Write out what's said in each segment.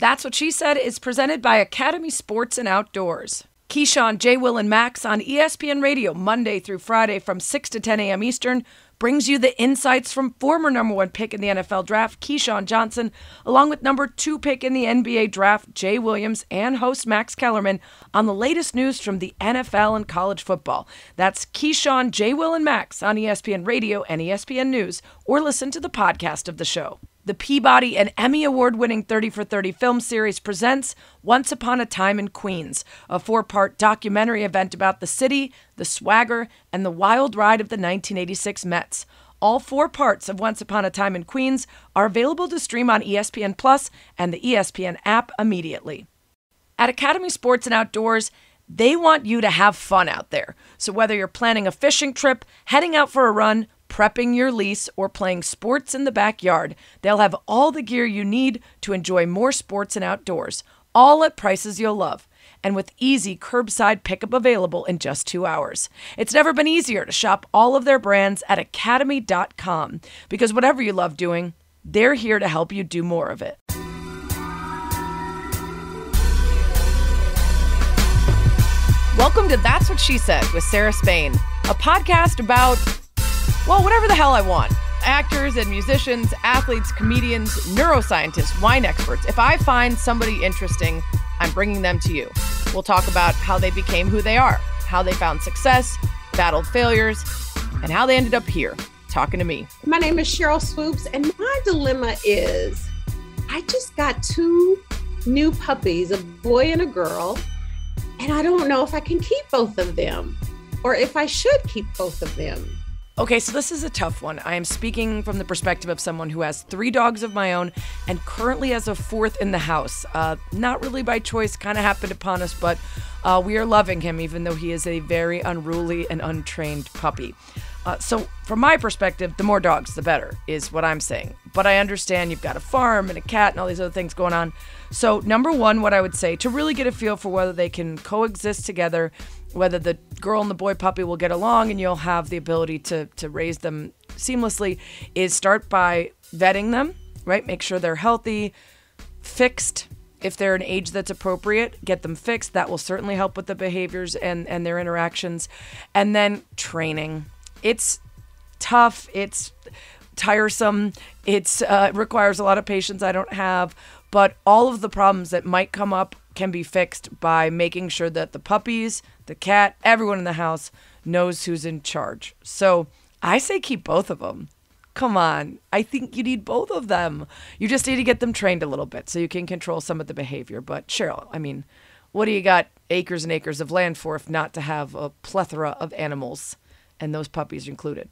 That's What She Said is presented by Academy Sports and Outdoors. Keyshawn, J. Will, and Max on ESPN Radio Monday through Friday from 6 to 10 a.m. Eastern brings you the insights from former number 1 pick in the NFL draft, Keyshawn Johnson, along with number 2 pick in the NBA draft, Jay Williams, and host Max Kellerman on the latest news from the NFL and college football. That's Keyshawn, J. Will, and Max on ESPN Radio and ESPN News, or listen to the podcast of the show. The Peabody and Emmy Award-winning 30 for 30 film series presents Once Upon a Time in Queens, a 4-part documentary event about the city, the swagger, and the wild ride of the 1986 Mets. All 4 parts of Once Upon a Time in Queens are available to stream on ESPN Plus and the ESPN app immediately. At Academy Sports and Outdoors, they want you to have fun out there. So whether you're planning a fishing trip, heading out for a run, prepping your lease, or playing sports in the backyard, they'll have all the gear you need to enjoy more sports and outdoors, all at prices you'll love, and with easy curbside pickup available in just 2 hours. It's never been easier to shop all of their brands at academy.com, because whatever you love doing, they're here to help you do more of it. Welcome to That's What She Said with Sarah Spain, a podcast about, well, whatever the hell I want. Actors and musicians, athletes, comedians, neuroscientists, wine experts. If I find somebody interesting, I'm bringing them to you. We'll talk about how they became who they are, how they found success, battled failures, and how they ended up here, talking to me. My name is Cheryl Swoops, and my dilemma is I just got 2 new puppies, a boy and a girl, and I don't know if I can keep both of them or if I should keep both of them. Okay, so this is a tough one. I am speaking from the perspective of someone who has 3 dogs of my own and currently has a 4th in the house. Not really by choice, kind of happened upon us, but we are loving him, even though he is a very unruly and untrained puppy. So from my perspective, the more dogs, the better, is what I'm saying. But I understand you've got a farm and a cat and all these other things going on. So number 1, what I would say, to really get a feel for whether they can coexist together, whether the girl and the boy puppy will get along and you'll have the ability to raise them seamlessly, is start by vetting them, right? Make sure they're healthy, fixed. If they're an age that's appropriate, get them fixed. That will certainly help with the behaviors and their interactions. And then training. It's tough. It's tiresome. It requires a lot of patience I don't have. But all of the problems that might come up can be fixed by making sure that the puppies, the cat, everyone in the house knows who's in charge. So I say keep both of them. Come on. I think you need both of them. You just need to get them trained a little bit so you can control some of the behavior. But Cheryl, I mean, what do you got acres and acres of land for if not to have a plethora of animals, and those puppies included?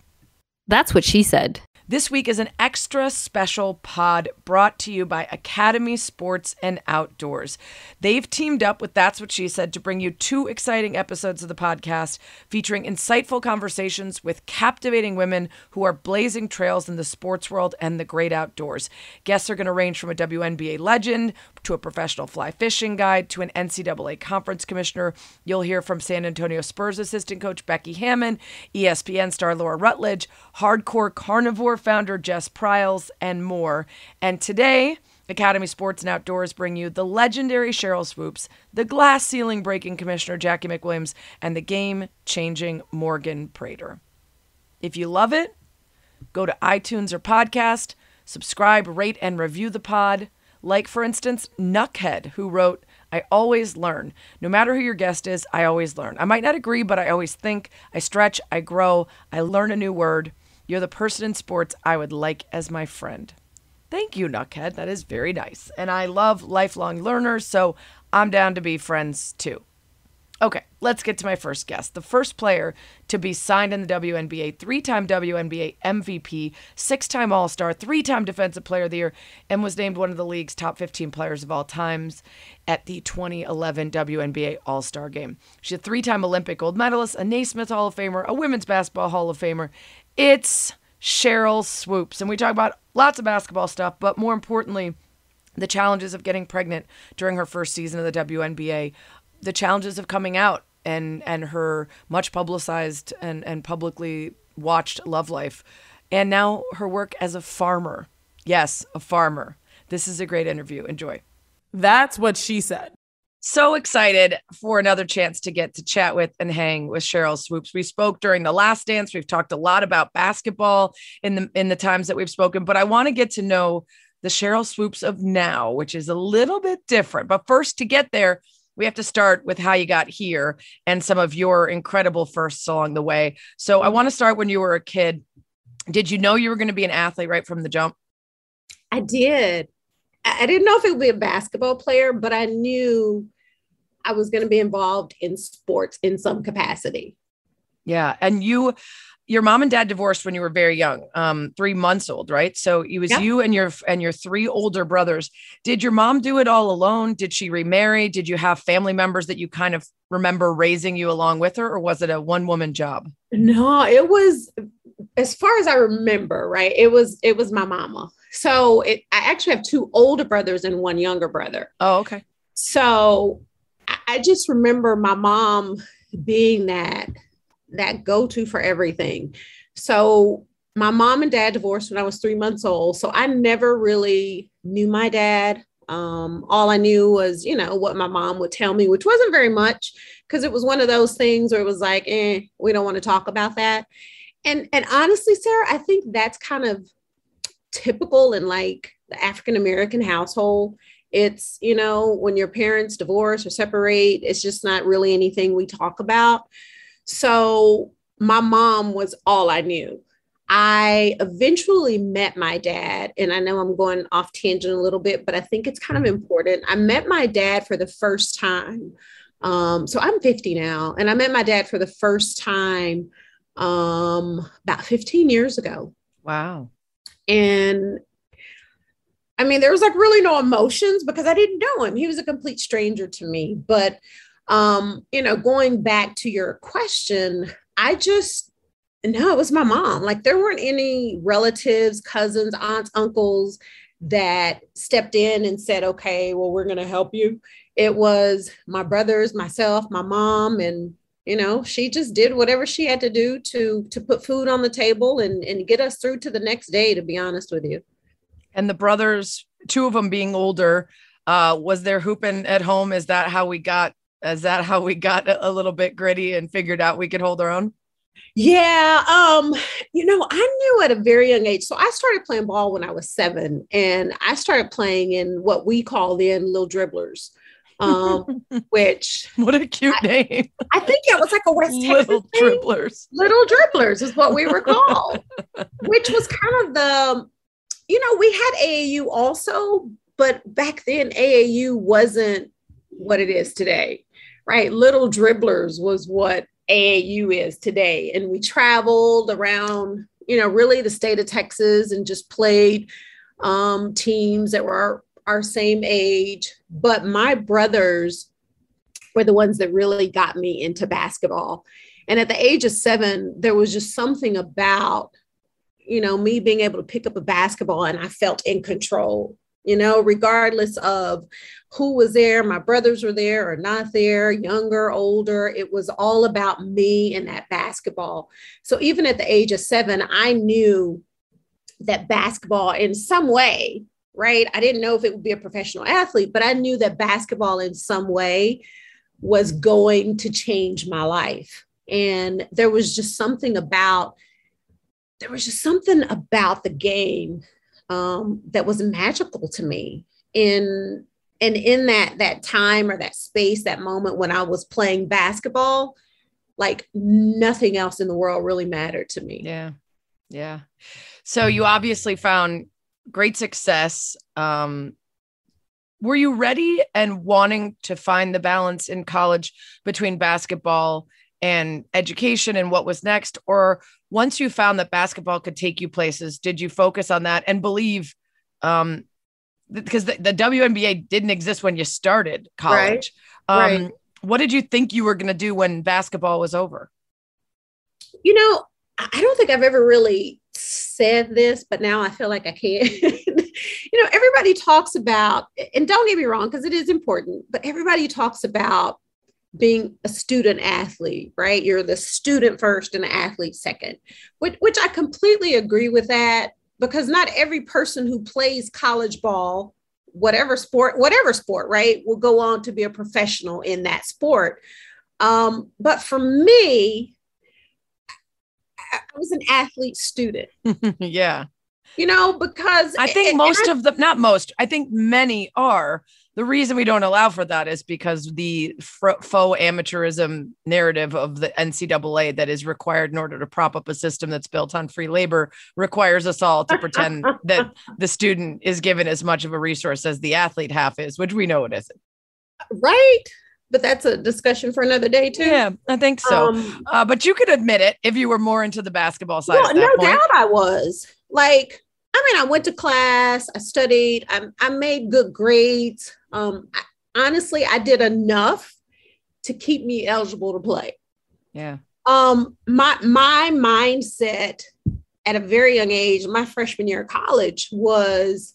That's what she said. This week is an extra special pod brought to you by Academy Sports and Outdoors. They've teamed up with That's What She Said to bring you 2 exciting episodes of the podcast featuring insightful conversations with captivating women who are blazing trails in the sports world and the great outdoors. Guests are going to range from a WNBA legend to a professional fly fishing guide to an NCAA conference commissioner. You'll hear from San Antonio Spurs assistant coach Becky Hammon, ESPN star Laura Rutledge, hardcore carnivore founder Jess Pryles, and more. And today, Academy Sports and Outdoors bring you the legendary Cheryl Swoops, the glass ceiling breaking Commissioner Jackie McWilliams, and the game-changing Morgan Prater. If you love it, go to iTunes or podcast, subscribe, rate, and review the pod. Like, for instance, Nuckhead, who wrote, I always learn. No matter who your guest is, I always learn. I might not agree, but I always think, I stretch, I grow, I learn a new word. You're the person in sports I would like as my friend. Thank you, Nuckhead. That is very nice. And I love lifelong learners, so I'm down to be friends too. Okay, let's get to my first guest. The first player to be signed in the WNBA, 3-time WNBA MVP, 6-time All-Star, 3-time Defensive Player of the Year, and was named one of the league's top 15 players of all times at the 2011 WNBA All-Star Game. She's a 3-time Olympic gold medalist, a Naismith Hall of Famer, a Women's Basketball Hall of Famer. It's Cheryl Swoops. And we talk about lots of basketball stuff, but more importantly, the challenges of getting pregnant during her first season of the WNBA, the challenges of coming out and her much publicized and publicly watched love life, and now her work as a farmer. Yes, a farmer. This is a great interview. Enjoy. That's what she said. So excited for another chance to get to chat with and hang with Sheryl Swoopes. We spoke during The Last Dance. We've talked a lot about basketball in the times that we've spoken, but I want to get to know the Sheryl Swoopes of now, which is a little bit different. But first, to get there, we have to start with how you got here and some of your incredible firsts along the way. So I want to start when you were a kid. Did you know you were going to be an athlete right from the jump? I did. I didn't know if it would be a basketball player, but I knew I was going to be involved in sports in some capacity. Yeah. And your mom and dad divorced when you were very young, 3 months old, right? So it was you and your 3 older brothers. Did your mom do it all alone? Did she remarry? Did you have family members that you kind of remember raising you along with her, or was it a one-woman job? No, it was, as far as I remember, right? It was my mama. So I actually have 2 older brothers and 1 younger brother. Oh, okay. So I just remember my mom being that go-to for everything. So my mom and dad divorced when I was 3 months old. So I never really knew my dad. All I knew was, what my mom would tell me, which wasn't very much, because it was one of those things where it was like, we don't want to talk about that. And honestly, Sarah, I think that's kind of typical in like the African-American household. It's, when your parents divorce or separate, it's just not really anything we talk about. So my mom was all I knew. I eventually met my dad, and I know I'm going off tangent a little bit, but I think it's kind of important. I met my dad for the first time. So I'm 50 now, and I met my dad for the first time about 15 years ago. Wow. And I mean, there was like really no emotions because I didn't know him. He was a complete stranger to me. But, going back to your question, no, it was my mom. Like there weren't any relatives, cousins, aunts, uncles that stepped in and said, okay, well, we're going to help you. It was my brothers, myself, my mom, and she just did whatever she had to do to put food on the table and get us through to the next day, to be honest with you. And the brothers, 2 of them being older, was there hooping at home? Is that how we got a little bit gritty and figured out we could hold our own? Yeah. I knew at a very young age. So I started playing ball when I was 7, and I started playing in what we call then Little Dribblers. Which what a cute name. I think it was like a West Texas Little thing. Dribblers. Little Dribblers is what we were called, which was kind of we had AAU also, but back then AAU wasn't what it is today, right? Little Dribblers was what AAU is today. And we traveled around, really the state of Texas and just played teams that were our same age. But my brothers were the ones that really got me into basketball. And at the age of 7, there was just something about, me being able to pick up a basketball and I felt in control, regardless of who was there. My brothers were there or not there, younger, older. It was all about me and that basketball. So even at the age of 7, I knew that basketball in some way, right? I didn't know if it would be a professional athlete, but I knew that basketball in some way was going to change my life. And there was just something about the game that was magical to me. And in that time or that space, that moment when I was playing basketball, like nothing else in the world really mattered to me. Yeah. Yeah. So you obviously found great success. Were you ready and wanting to find the balance in college between basketball and education and what was next? Or once you found that basketball could take you places, did you focus on that and believe, because the WNBA didn't exist when you started college. Right. What did you think you were going to do when basketball was over? I don't think I've ever really said this, but now I feel like I can. Everybody talks about, and don't get me wrong, because it is important, but everybody talks about being a student athlete, right? You're the student first and the athlete second, which I completely agree with that, because not every person who plays college ball whatever sport, right, will go on to be a professional in that sport. But for me, I was an athlete student. Yeah. Because I think I think many are. The reason we don't allow for that is because the faux amateurism narrative of the NCAA that is required in order to prop up a system that's built on free labor requires us all to pretend that the student is given as much of a resource as the athlete half is, which we know it isn't. Right. But that's a discussion for another day too. Yeah, I think so. But you could admit it if you were more into the basketball side. Well, no doubt I was. I went to class, I studied, I made good grades. Honestly, I did enough to keep me eligible to play. Yeah. My mindset at a very young age, my freshman year of college was,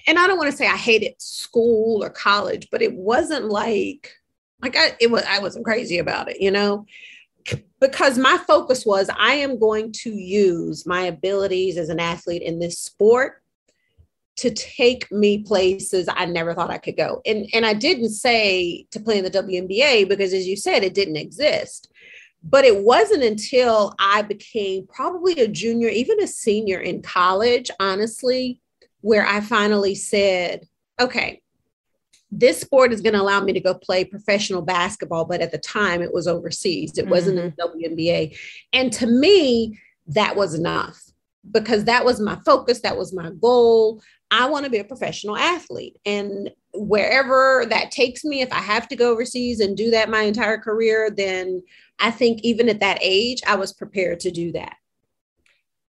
and I don't want to say I hated school or college, but it wasn't I wasn't crazy about it, because my focus was, I am going to use my abilities as an athlete in this sport to take me places I never thought I could go. And I didn't say to play in the WNBA because, as you said, it didn't exist. But it wasn't until I became probably a junior, even a senior in college, honestly, where I finally said, okay, this sport is going to allow me to go play professional basketball. But at the time it was overseas. It wasn't in the WNBA. And to me, that was enough, because that was my focus. That was my goal. I want to be a professional athlete. And wherever that takes me, if I have to go overseas and do that my entire career, then I think even at that age, I was prepared to do that.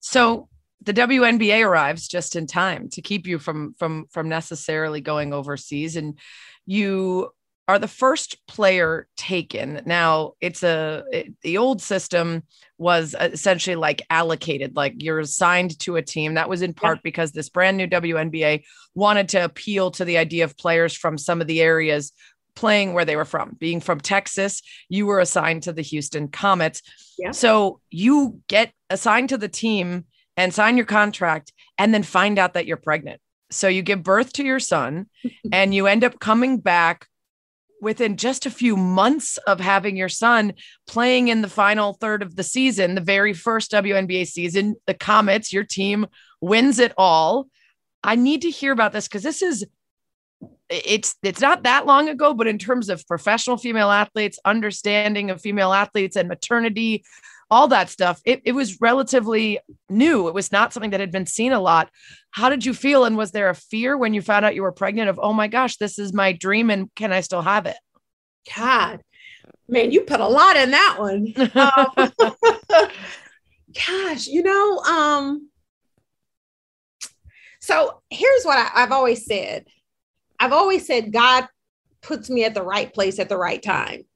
So the WNBA arrives just in time to keep you from necessarily going overseas. And you are the first player taken. Now the old system was essentially like allocated, like you're assigned to a team. That was in part because this brand new WNBA wanted to appeal to the idea of players from some of the areas playing where they were from. Being from Texas, you were assigned to the Houston Comets. Yeah. So you get assigned to the team and sign your contract and then find out that you're pregnant. So you give birth to your son and you end up coming back within just a few months of having your son, playing in the final third of the season, the very first WNBA season. The Comets, your team, wins it all. I need to hear about this because it's not that long ago, but in terms of professional female athletes, understanding of female athletes and maternity, all that stuff, it was relatively new. It was not something that had been seen a lot. How did you feel? And was there a fear when you found out you were pregnant of, oh my gosh, this is my dream and can I still have it? God, man, you put a lot in that one. Gosh, so here's what I've always said. I've always said God puts me at the right place at the right time.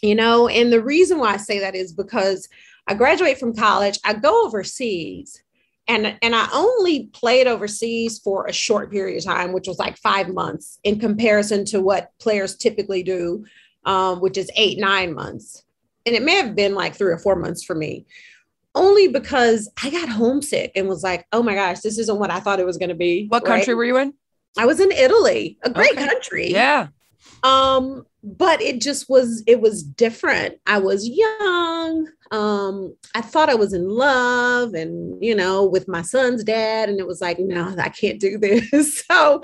And the reason why I say that is because I graduate from college, I go overseas, and I only played overseas for a short period of time, which was like 5 months in comparison to what players typically do, which is 8-9 months. And it may have been like 3 or 4 months for me, only because I got homesick and was like, oh my gosh, this isn't what I thought it was going to be. What country were you in? I was in Italy, a great country. Yeah. But it was different. I was young. I thought I was in love and, with my son's dad. And it was like, no, I can't do this. So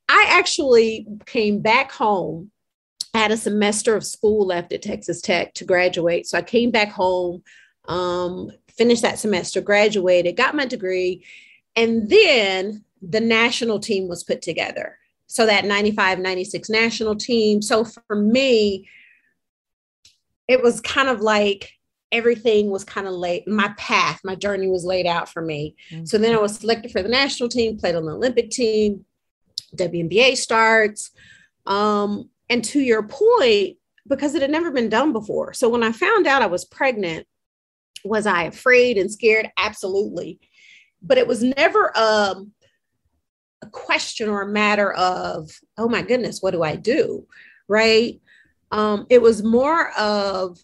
I actually came back home. I had a semester of school left at Texas Tech to graduate. So I came back home, finished that semester, graduated, got my degree. And then the national team was put together. So that 95-96 national team. So for me, it was kind of like everything was kind of laid. My journey was laid out for me. Mm-hmm. So then I was selected for the national team, played on the Olympic team, WNBA starts. And to your point, because it had never been done before. So when I found out I was pregnant, was I afraid and scared? Absolutely. But it was never a question or a matter of, oh my goodness, what do I do? Right. It was more of,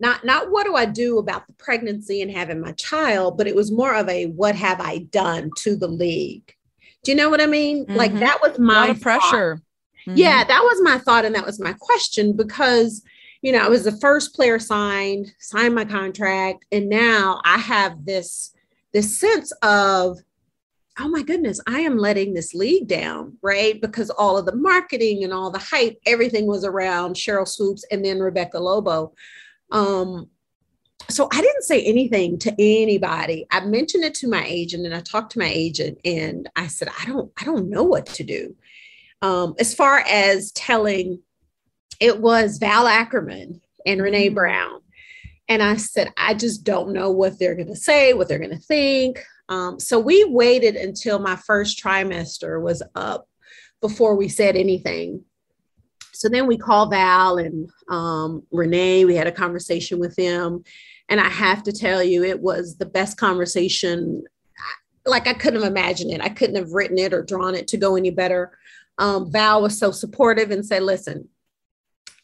not what do I do about the pregnancy and having my child, but it was more of a what have I done to the league? Do you know what I mean? Mm-hmm. Like that was my a lot of pressure. Mm-hmm. Yeah, that was my thought. And that was my question because, you know, I was the first player signed my contract. And now I have this sense of, oh my goodness, I am letting this league down, right? Because all of the marketing and all the hype, everything was around Cheryl Swoops and then Rebecca Lobo. So I didn't say anything to anybody. I mentioned it to my agent and I talked to my agent and I said, I don't know what to do. As far as telling, it was Val Ackerman and Renee Brown. And I said, I just don't know what they're going to say, what they're going to think. So we waited until my first trimester was up before we said anything. So then we called Val and Renee. We had a conversation with them. And I have to tell you, it was the best conversation. Like I couldn't have imagined it. I couldn't have written it or drawn it to go any better. Val was so supportive and said, listen,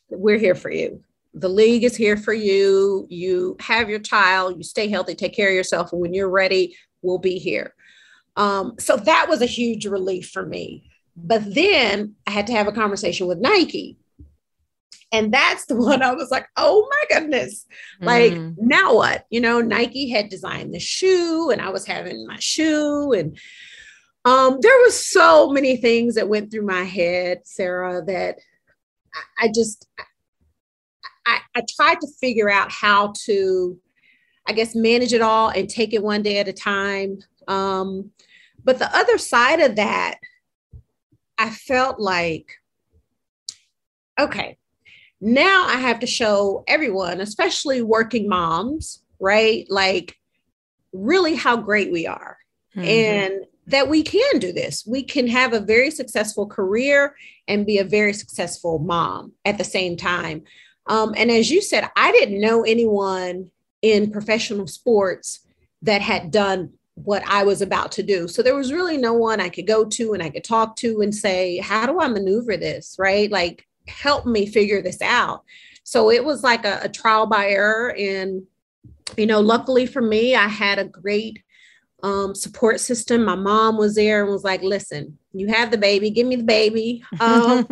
we're here for you. The league is here for you. You have your child, you stay healthy, take care of yourself. And when you're ready, we'll be here. So that was a huge relief for me. But then I had to have a conversation with Nike. And that's the one I was like, oh my goodness, like now what? You know, Nike had designed the shoe and I was having my shoe. And there was so many things that went through my head, Sarah, that I tried to figure out how to, I guess, manage it all and take it one day at a time. But the other side of that, I felt like, okay, now I have to show everyone, especially working moms, right? Like really how great we are and that we can do this. We can have a very successful career and be a very successful mom at the same time. And as you said, I didn't know anyone in professional sports that had done what I was about to do. So there was really no one I could go to and I could talk to and say, how do I maneuver this? Right? Like, help me figure this out. So it was like a trial by error. And, you know, luckily for me, I had a great support system. My mom was there and was like, listen, you have the baby, give me the baby and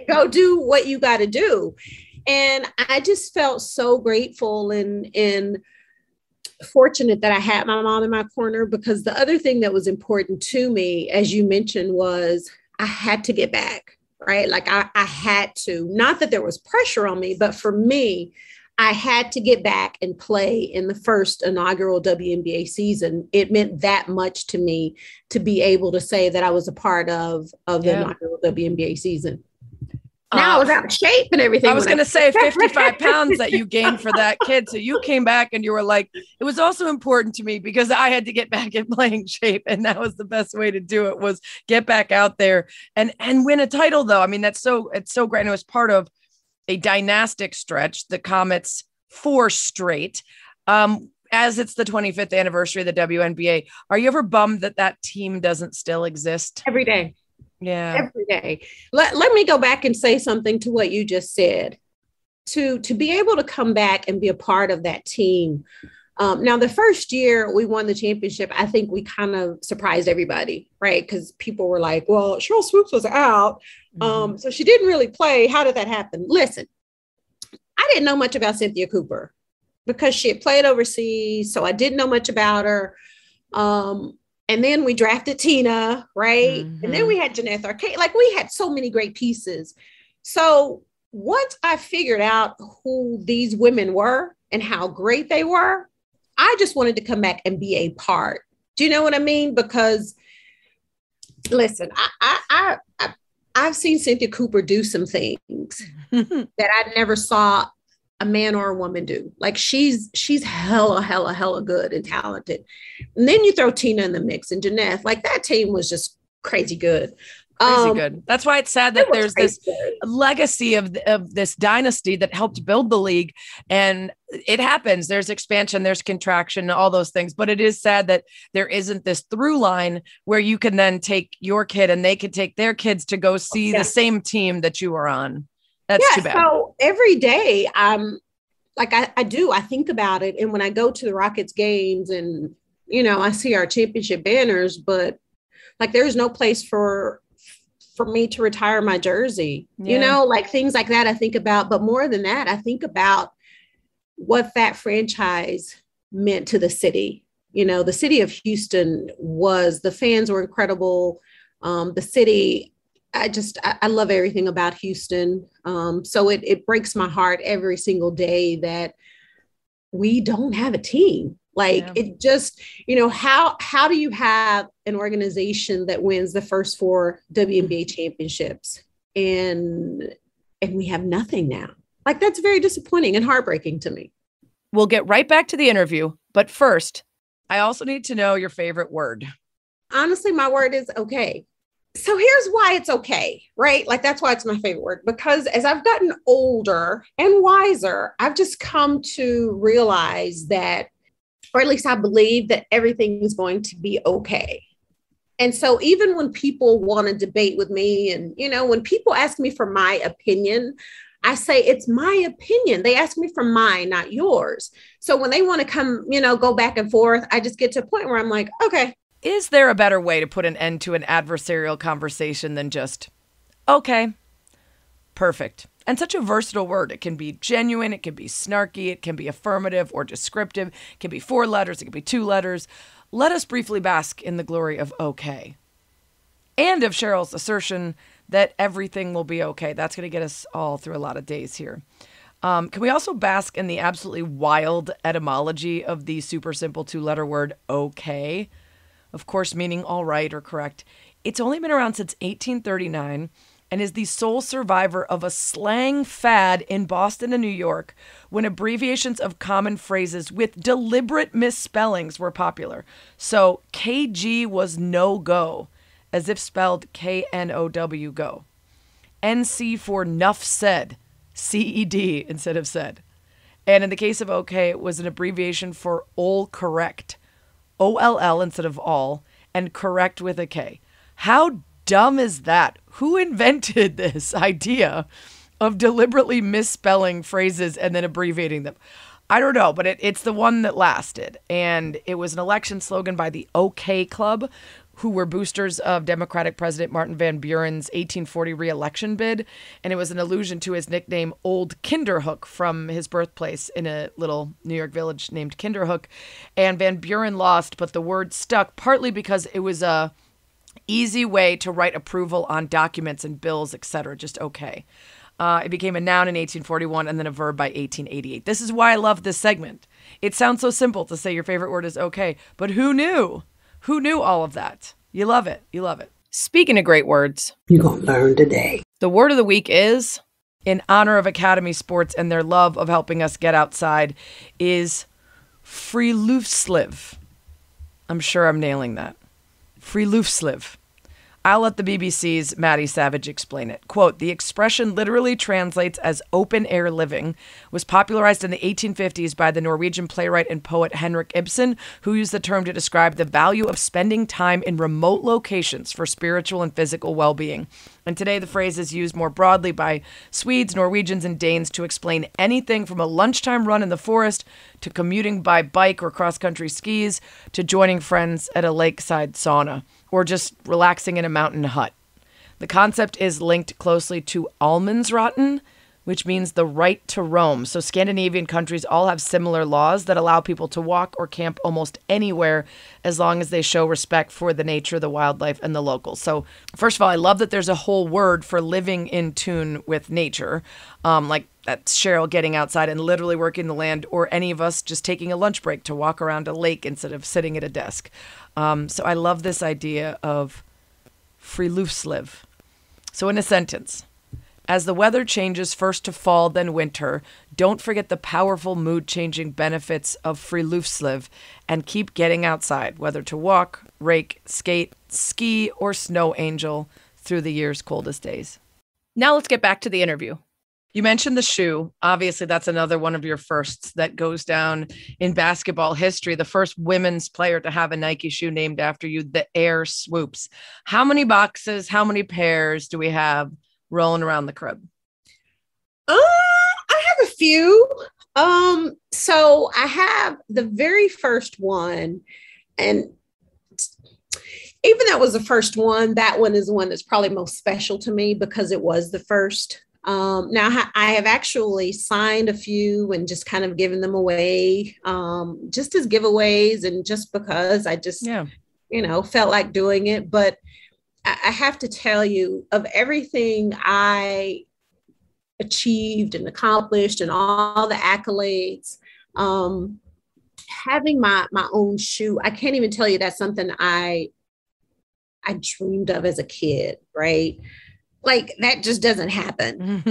go do what you got to do. And I just felt so grateful and fortunate that I had my mom in my corner, because the other thing that was important to me, as you mentioned, was I had to get back, right? Like I had to, not that there was pressure on me, but for me, I had to get back and play in the first inaugural WNBA season. It meant that much to me to be able to say that I was a part of the inaugural WNBA season. Now I was out of shape and everything. I was going to say 55 pounds that you gained for that kid. So you came back and you were like, it was also important to me because I had to get back in playing shape. And that was the best way to do it, was get back out there and win a title though. I mean, it's so great. And it was part of a dynastic stretch, the Comets 4 straight. As it's the 25th anniversary of the WNBA, are you ever bummed that team doesn't still exist? Every day. Yeah. Every day. Let me go back and say something to what you just said. To be able to come back and be a part of that team. Now, the first year we won the championship, I think we kind of surprised everybody, right? Because people were like, well, Cheryl Swoops was out. So she didn't really play. How did that happen? Listen, I didn't know much about Cynthia Cooper because she had played overseas. So I didn't know much about her. And then we drafted Tina, right? And then we had Jeanette Arcade. Like, we had so many great pieces. So once I figured out who these women were and how great they were, I just wanted to come back and be a part. Do you know what I mean? Because listen, I've seen Cynthia Cooper do some things that I never saw a man or a woman do. Like she's hella good and talented. And then you throw Tina in the mix and Jeanette, like that team was just crazy good. Crazy good. That's why it's sad that there's this legacy of this dynasty that helped build the league. And it happens. There's expansion, there's contraction, all those things. But it is sad that there isn't this through line where you can then take your kid and they could take their kids to go see the same team that you were on. That's too bad. So every day like I do, I think about it. And when I go to the Rockets games and, I see our championship banners, but like there's no place for me to retire my jersey, like things like that I think about. But more than that, I think about what that franchise meant to the city. The city of Houston the fans were incredible. The city, I love everything about Houston. So it breaks my heart every single day that we don't have a team. Like it just, how do you have an organization that wins the first 4 WNBA championships and we have nothing now? Like that's very disappointing and heartbreaking to me. We'll get right back to the interview, but first, I also need to know your favorite word. Honestly, my word is okay. So here's why it's okay, right? Like that's why it's my favorite word, because as I've gotten older and wiser, I've just come to realize that, or at least I believe that everything is going to be okay. And so even when people want to debate with me and, when people ask me for my opinion, I say, it's my opinion. They ask me for mine, not yours. So when they want to come, go back and forth, I just get to a point where I'm like, okay. Is there a better way to put an end to an adversarial conversation than just, okay, perfect? And such a versatile word. It can be genuine, it can be snarky, it can be affirmative or descriptive, it can be 4 letters, it can be 2 letters. Let us briefly bask in the glory of okay. And of Cheryl's assertion that everything will be okay. That's going to get us all through a lot of days here. Can we also bask in the absolutely wild etymology of the super simple 2-letter word okay? Of course, meaning all right or correct. It's only been around since 1839 and is the sole survivor of a slang fad in Boston and New York when abbreviations of common phrases with deliberate misspellings were popular. So KG was no go, as if spelled KNOW go. NC for nuff said, CED instead of said. And in the case of okay, it was an abbreviation for all correct. OLL instead of all, and correct with a K. How dumb is that? Who invented this idea of deliberately misspelling phrases and then abbreviating them? I don't know, but it's the one that lasted. And it was an election slogan by the OK Club, who were boosters of Democratic President Martin Van Buren's 1840 re-election bid. And it was an allusion to his nickname, Old Kinderhook, from his birthplace in a little New York village named Kinderhook. And Van Buren lost, but the word stuck partly because it was a easy way to write approval on documents and bills, etc. Just okay. It became a noun in 1841 and then a verb by 1888. This is why I love this segment. It sounds so simple to say your favorite word is okay, but who knew? Who knew all of that? You love it. You love it. Speaking of great words, you're going to learn today. The word of the week is, in honor of Academy Sports and their love of helping us get outside, is friluftsliv. I'm sure I'm nailing that. Friluftsliv. I'll let the BBC's Maddie Savage explain it. Quote, the expression literally translates as open air living, was popularized in the 1850s by the Norwegian playwright and poet Henrik Ibsen, who used the term to describe the value of spending time in remote locations for spiritual and physical well-being. And today the phrase is used more broadly by Swedes, Norwegians, and Danes to explain anything from a lunchtime run in the forest to commuting by bike or cross-country skis to joining friends at a lakeside sauna, or just relaxing in a mountain hut. The concept is linked closely to Allemansratten, which means the right to roam. So Scandinavian countries all have similar laws that allow people to walk or camp almost anywhere as long as they show respect for the nature, the wildlife, and the locals. So first of all, I love that there's a whole word for living in tune with nature, like that's Cheryl getting outside and literally working the land, or any of us just taking a lunch break to walk around a lake instead of sitting at a desk. So I love this idea of friluftsliv. So in a sentence, as the weather changes first to fall, then winter, don't forget the powerful mood-changing benefits of friluftsliv and keep getting outside, whether to walk, rake, skate, ski, or snow angel through the year's coldest days. Now let's get back to the interview. You mentioned the shoe. Obviously, that's another one of your firsts that goes down in basketball history. The first women's player to have a Nike shoe named after you, the Air Swoops. How many boxes, how many pairs do we have rolling around the crib? I have a few. So I have the very first one, and even though it was the first one, that one is the one that's probably most special to me because it was the first. Now I have actually signed a few and just kind of given them away, just as giveaways and just because I just, felt like doing it. But I have to tell you, of everything I achieved and accomplished and all the accolades, having my own shoe, I can't even tell you that's something I dreamed of as a kid, right? Like that just doesn't happen.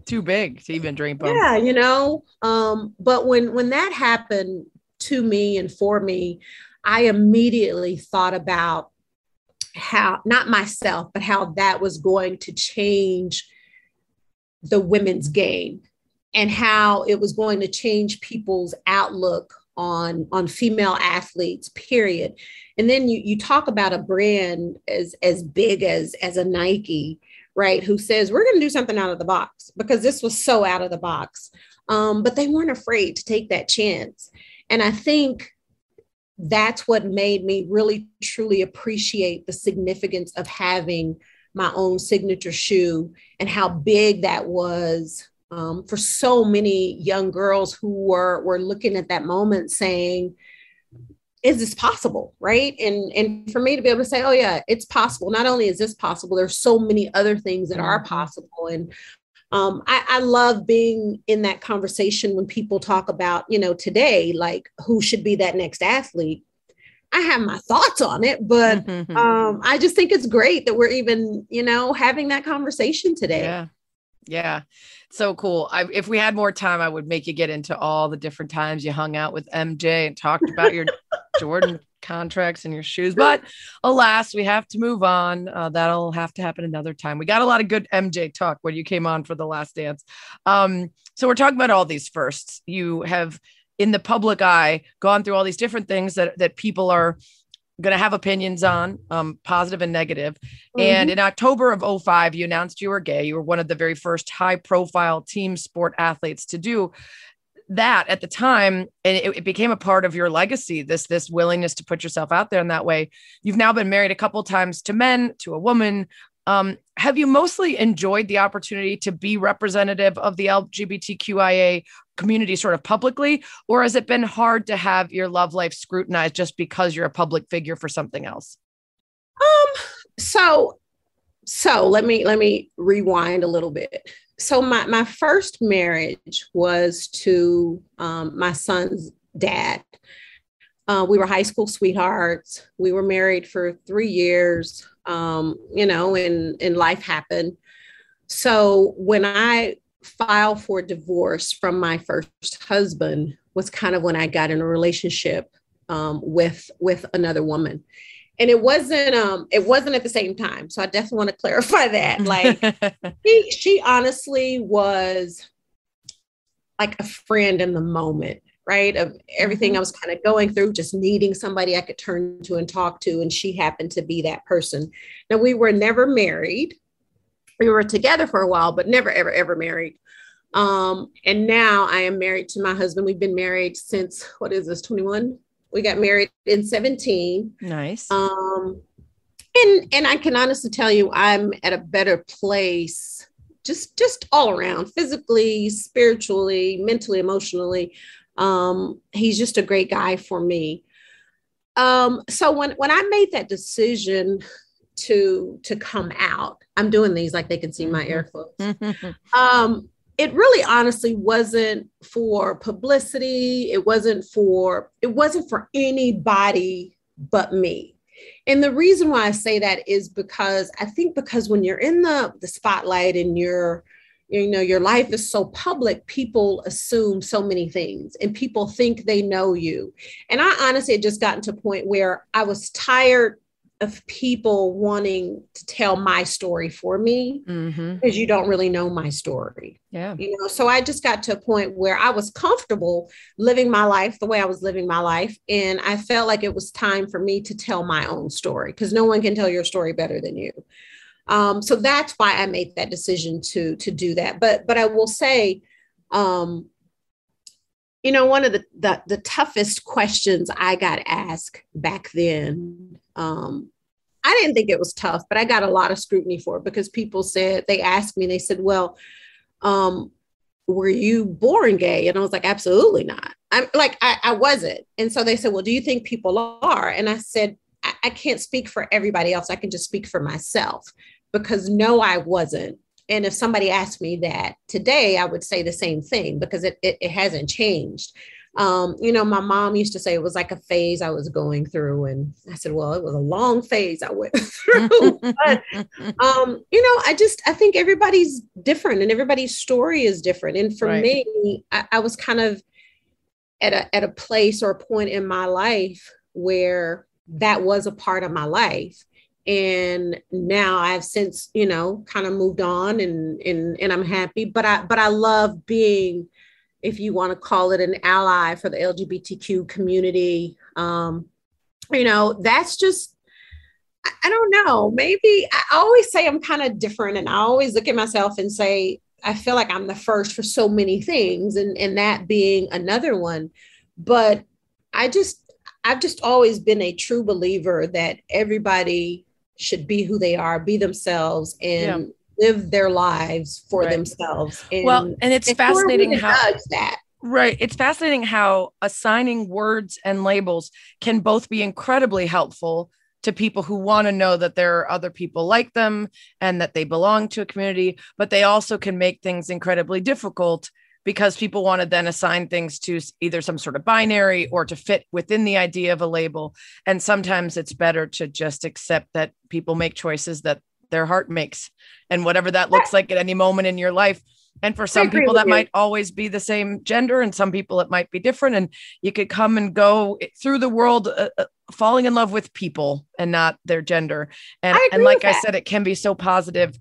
Too big to even dream of. Yeah, but when that happened to me and for me, I immediately thought about how, not myself, but how that was going to change the women's game and how it was going to change people's outlook on female athletes, period. And then you talk about a brand as big as a Nike, right? Who says, we're going to do something out of the box, because this was so out of the box. But they weren't afraid to take that chance. And I think that's what made me really, truly appreciate the significance of having my own signature shoe and how big that was for so many young girls who were looking at that moment saying, is this possible? Right. And for me to be able to say, oh yeah, it's possible. Not only is this possible, there's so many other things that are possible. And I love being in that conversation when people talk about, today, like who should be that next athlete. I have my thoughts on it, but I just think it's great that we're even, having that conversation today. Yeah. Yeah. So cool. If we had more time, I would make you get into all the different times you hung out with MJ and talked about your Jordan contracts and your shoes. But alas, we have to move on. That'll have to happen another time. We got a lot of good MJ talk when you came on for The Last Dance. So we're talking about all these firsts. You have, in the public eye, gone through all these different things that people are going to have opinions on, positive and negative. And in October of 2005, you announced you were gay. You were one of the very first high profile team sport athletes to do that at the time. And it became a part of your legacy, this willingness to put yourself out there in that way. You've now been married a couple of times to men, to a woman. Have you mostly enjoyed the opportunity to be representative of the LGBTQIA community sort of publicly, or has it been hard to have your love life scrutinized just because you're a public figure for something else? So let me rewind a little bit. So my first marriage was to my son's dad. We were high school sweethearts. We were married for 3 years, and life happened. So when I filed for divorce from my first husband was kind of when I got in a relationship with another woman. And it wasn't at the same time. So I definitely want to clarify that. Like she honestly was like a friend in the moment, right? Of everything I was kind of going through, just needing somebody I could turn to and talk to. And she happened to be that person. Now, we were never married. We were together for a while, but never, ever, ever married. And now I am married to my husband. We've been married since, 21? We got married in 17. Nice. And I can honestly tell you, I'm at a better place, just all around, physically, spiritually, mentally, emotionally. He's just a great guy for me. So when I made that decision to come out, I'm doing these like they can see my air quotes. It really honestly wasn't for publicity. It wasn't for anybody but me. And the reason why I say that is because when you're in the spotlight and your life is so public, people assume so many things and people think they know you. And I honestly had just gotten to a point where I was tired of people wanting to tell my story for me because you don't really know my story. Yeah. So I just got to a point where I was comfortable living my life the way I was living my life. And I felt like it was time for me to tell my own story because no one can tell your story better than you. So that's why I made that decision to do that. But I will say, one of the toughest questions I got asked back then, I didn't think it was tough, but I got a lot of scrutiny for it because people said, they asked me, they said, well, were you born gay? And I was like, absolutely not. I wasn't. And so they said, well, do you think people are? And I said, I can't speak for everybody else. I can just speak for myself, because no, I wasn't. And if somebody asked me that today, I would say the same thing, because it hasn't changed. My mom used to say it was like a phase I was going through. And I said, well, it was a long phase I went through. But, I think everybody's different and everybody's story is different. And for me, I was kind of at a place or a point in my life where that was a part of my life. And now I've since, kind of moved on and I'm happy, but I love being, if you want to call it, an ally for the LGBTQ community. That's just, I don't know, maybe I always say I'm kind of different, and I always look at myself and say, I feel like I'm the first for so many things, and that being another one. But I've just always been a true believer that everybody should be who they are, be themselves, and live their lives for themselves. And it's fascinating how that. Right. It's fascinating how assigning words and labels can both be incredibly helpful to people who want to know that there are other people like them and that they belong to a community, but they also can make things incredibly difficult because people want to then assign things to either some sort of binary or to fit within the idea of a label. And sometimes it's better to just accept that people make choices that their heart makes, and whatever that looks like at any moment in your life. And for some people that might always be the same gender, and some people it might be different. And you could come and go through the world falling in love with people and not their gender. And like I said, it can be so positive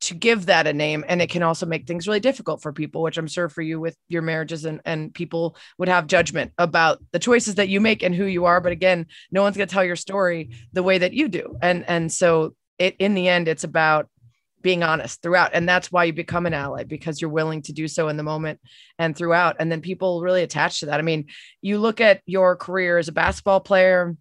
to give that a name, and it can also make things really difficult for people, which I'm sure for you with your marriages and people would have judgment about the choices that you make and who you are. But again, no one's going to tell your story the way that you do. And so in the end, it's about being honest throughout. And that's why you become an ally, because you're willing to do so in the moment and throughout. And then people really attach to that. I mean, you look at your career as a basketball player,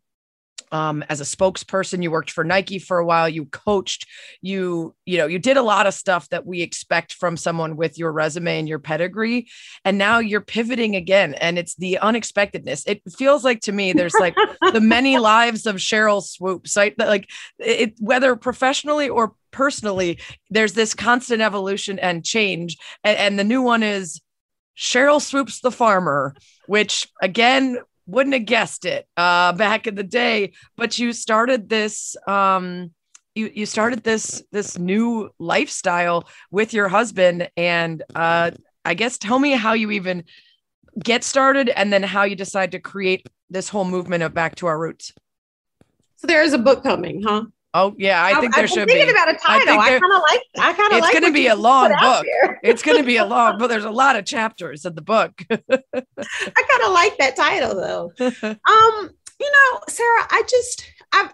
as a spokesperson, you worked for Nike for a while, you coached, you did a lot of stuff that we expect from someone with your resume and your pedigree. And now you're pivoting again. And it's the unexpectedness. It feels like to me, there's like the many lives of Cheryl Swoops, right? Like whether professionally or personally, there's this constant evolution and change. And the new one is Cheryl Swoops the farmer, which again, wouldn't have guessed it back in the day, but you started this you started this new lifestyle with your husband. And I guess tell me how you even get started, and then how you decide to create this whole movement of Back to Our Roots. So there is a book coming, huh? Oh yeah, I think there should be. I'm thinking about a title. I kind of like. It's going to be a long book. It's going to be a long book. There's a lot of chapters in the book. I kind of like that title though. Sarah,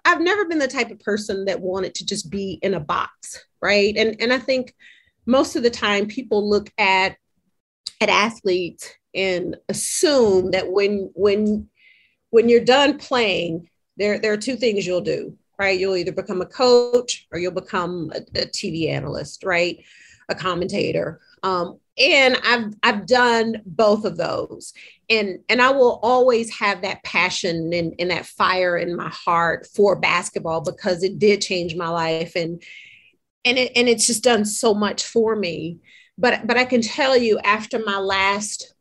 I've never been the type of person that wanted to just be in a box, right? And I think most of the time people look at athletes and assume that when you're done playing, there are two things you'll do. Right? You'll either become a coach or you'll become a TV analyst, right? A commentator. And I've done both of those. And I will always have that passion and that fire in my heart for basketball, because it did change my life. And it's just done so much for me. But I can tell you, after my last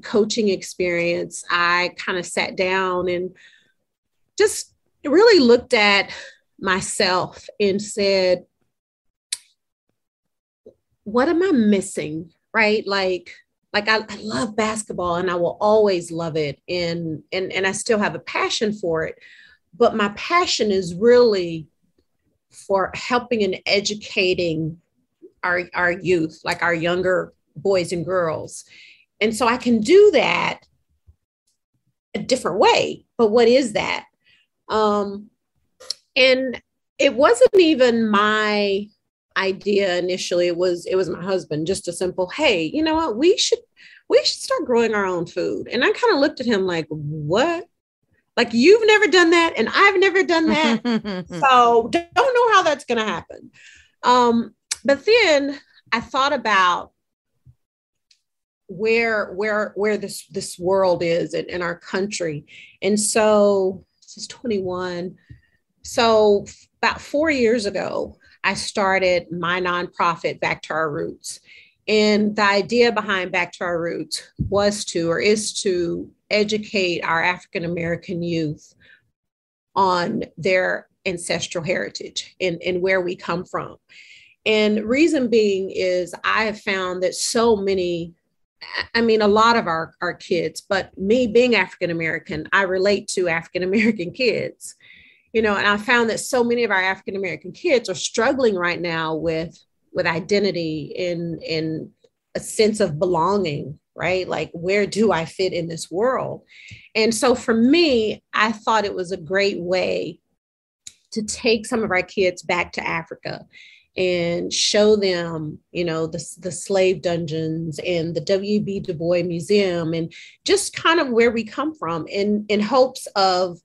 coaching experience, I kind of sat down and just really looked at myself and said, what am I missing? Right? Like I love basketball and I will always love it. And I still have a passion for it, but my passion is really for helping and educating our youth, like our younger boys and girls. And so I can do that a different way. But what is that? And it wasn't even my idea initially. It was my husband, just a simple, hey, you know what, we should we should start growing our own food. And I kind of looked at him like, what? Like, you've never done that, and I've never done that. So don't know how that's going to happen. But then I thought about where this world is in our country. And so this is 21. So about 4 years ago, I started my nonprofit, Back to Our Roots. And the idea behind Back to Our Roots is to educate our African-American youth on their ancestral heritage and where we come from. And reason being is I have found that so many, a lot of our kids, but me being African-American, I relate to African-American kids, and I found that so many of our African-American kids are struggling right now with identity in a sense of belonging, right? Like, where do I fit in this world? And so for me, I thought it was a great way to take some of our kids back to Africa and show them, the slave dungeons and the W.B. Du Bois Museum, and just kind of where we come from, in hopes of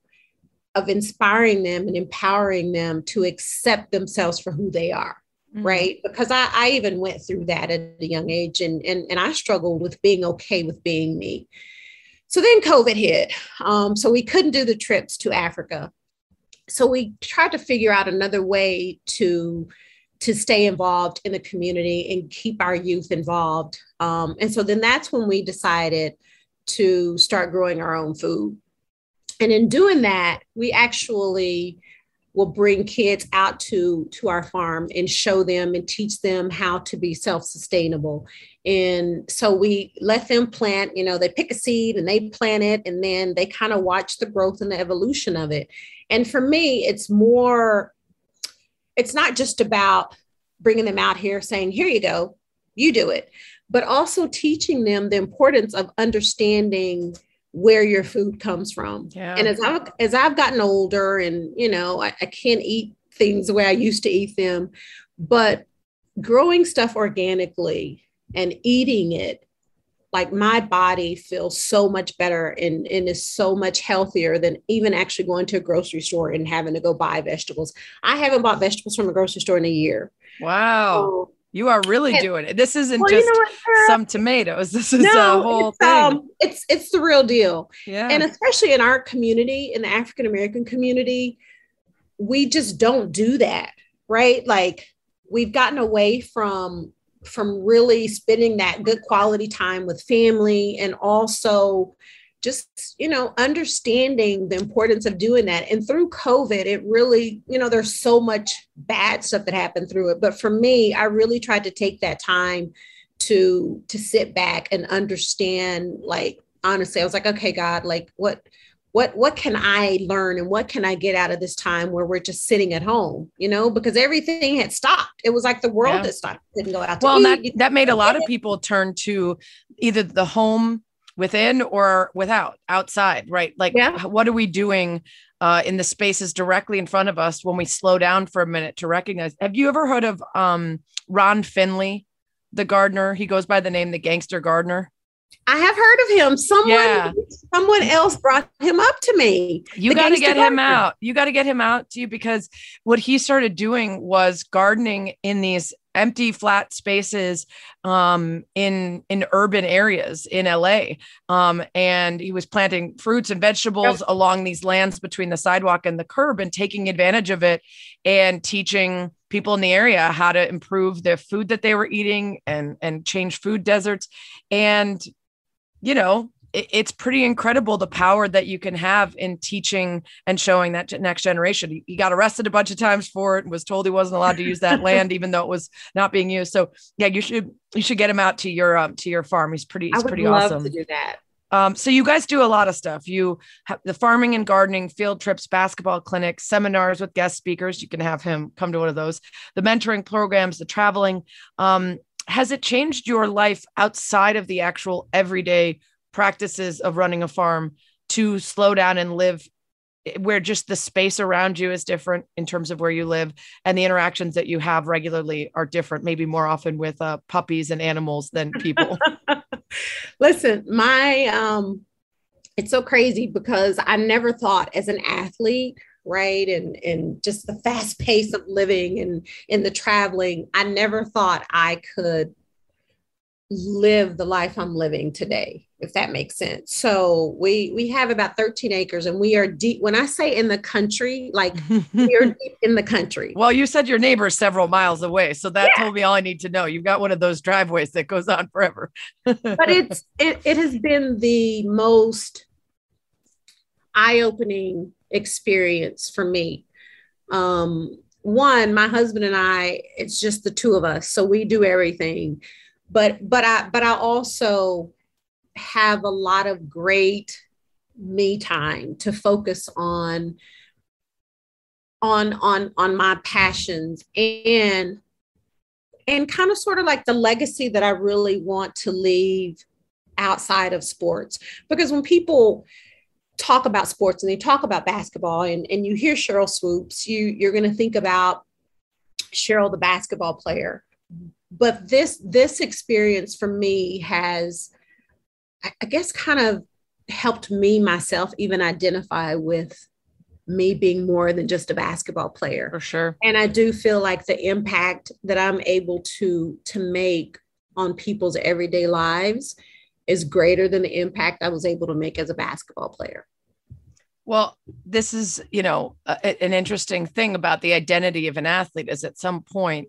inspiring them and empowering them to accept themselves for who they are. Mm-hmm. Right. Because I even went through that at a young age, and I struggled with being okay with being me. So then COVID hit. So we couldn't do the trips to Africa. So we tried to figure out another way to stay involved in the community and keep our youth involved. And so then that's when we decided to start growing our own food. And in doing that, we actually will bring kids out to our farm and show them and teach them how to be self-sustainable. And so we let them plant, they pick a seed and they plant it, and then they kind of watch the growth and the evolution of it. And for me, it's not just about bringing them out here saying, here you go, you do it, but also teaching them the importance of understanding where your food comes from. Yeah. And as I've gotten older, and, I can't eat things the way I used to eat them, but growing stuff organically and eating it, like, my body feels so much better and is so much healthier than even actually going to a grocery store and having to go buy vegetables. I haven't bought vegetables from a grocery store in a year. Wow. You are really doing it. This isn't just some tomatoes. This is a whole thing. It's the real deal. Yeah. And especially in our community, in the African-American community, we just don't do that, right? Like, we've gotten away from really spending that good quality time with family, and also just, understanding the importance of doing that. And through COVID, it really, there's so much bad stuff that happened through it. But for me, I really tried to take that time to sit back and understand, like, honestly, I was like, okay, God, like, what can I learn and what can I get out of this time where we're just sitting at home, because everything had stopped. It was like the world had stopped, didn't go out to eat. Well, that made a lot of people turn to either the home within or outside, right? Like, what are we doing in the spaces directly in front of us when we slow down for a minute to recognize? Have you ever heard of Ron Finley, the gardener? He goes by the name the Gangster Gardener. I have heard of him. Someone else brought him up to me. You got to get him out. You got to get him out to you, because what he started doing was gardening in these empty flat spaces in urban areas in LA. And he was planting fruits and vegetables along these lands between the sidewalk and the curb, and taking advantage of it and teaching people in the area how to improve their food that they were eating and change food deserts. And, it's pretty incredible the power that you can have in teaching and showing that next generation. He got arrested a bunch of times for it and was told he wasn't allowed to use that land, even though it was not being used. So yeah, you should get him out to your farm. He's pretty awesome. I would love to do that. So you guys do a lot of stuff. You have the farming and gardening, field trips, basketball clinics, seminars with guest speakers. You can have him come to one of those, the mentoring programs, the traveling. Has it changed your life outside of the actual everyday practices of running a farm to slow down and live where just the space around you is different in terms of where you live, and the interactions that you have regularly are different, maybe more often with puppies and animals than people. Listen, it's so crazy because I never thought as an athlete, right? And just the fast pace of living and in the traveling, I never thought I could live the life I'm living today, if that makes sense. So we have about 13 acres and we are deep. When I say in the country, like we are deep in the country. Well, you said your neighbor's several miles away. So that told me all I need to know. You've got one of those driveways that goes on forever. But it has been the most eye-opening experience for me. One, my husband and I, it's just the two of us. So we do everything. But I also have a lot of great me time to focus on my passions and kind of sort of like the legacy that I really want to leave outside of sports. Because when people talk about sports and they talk about basketball and you hear Sheryl Swoopes, you're going to think about Sheryl, the basketball player. But this experience for me has, I guess, kind of helped me myself even identify with me being more than just a basketball player. For sure. And I do feel like the impact that I'm able to make on people's everyday lives is greater than the impact I was able to make as a basketball player. Well, this is, an interesting thing about the identity of an athlete is at some point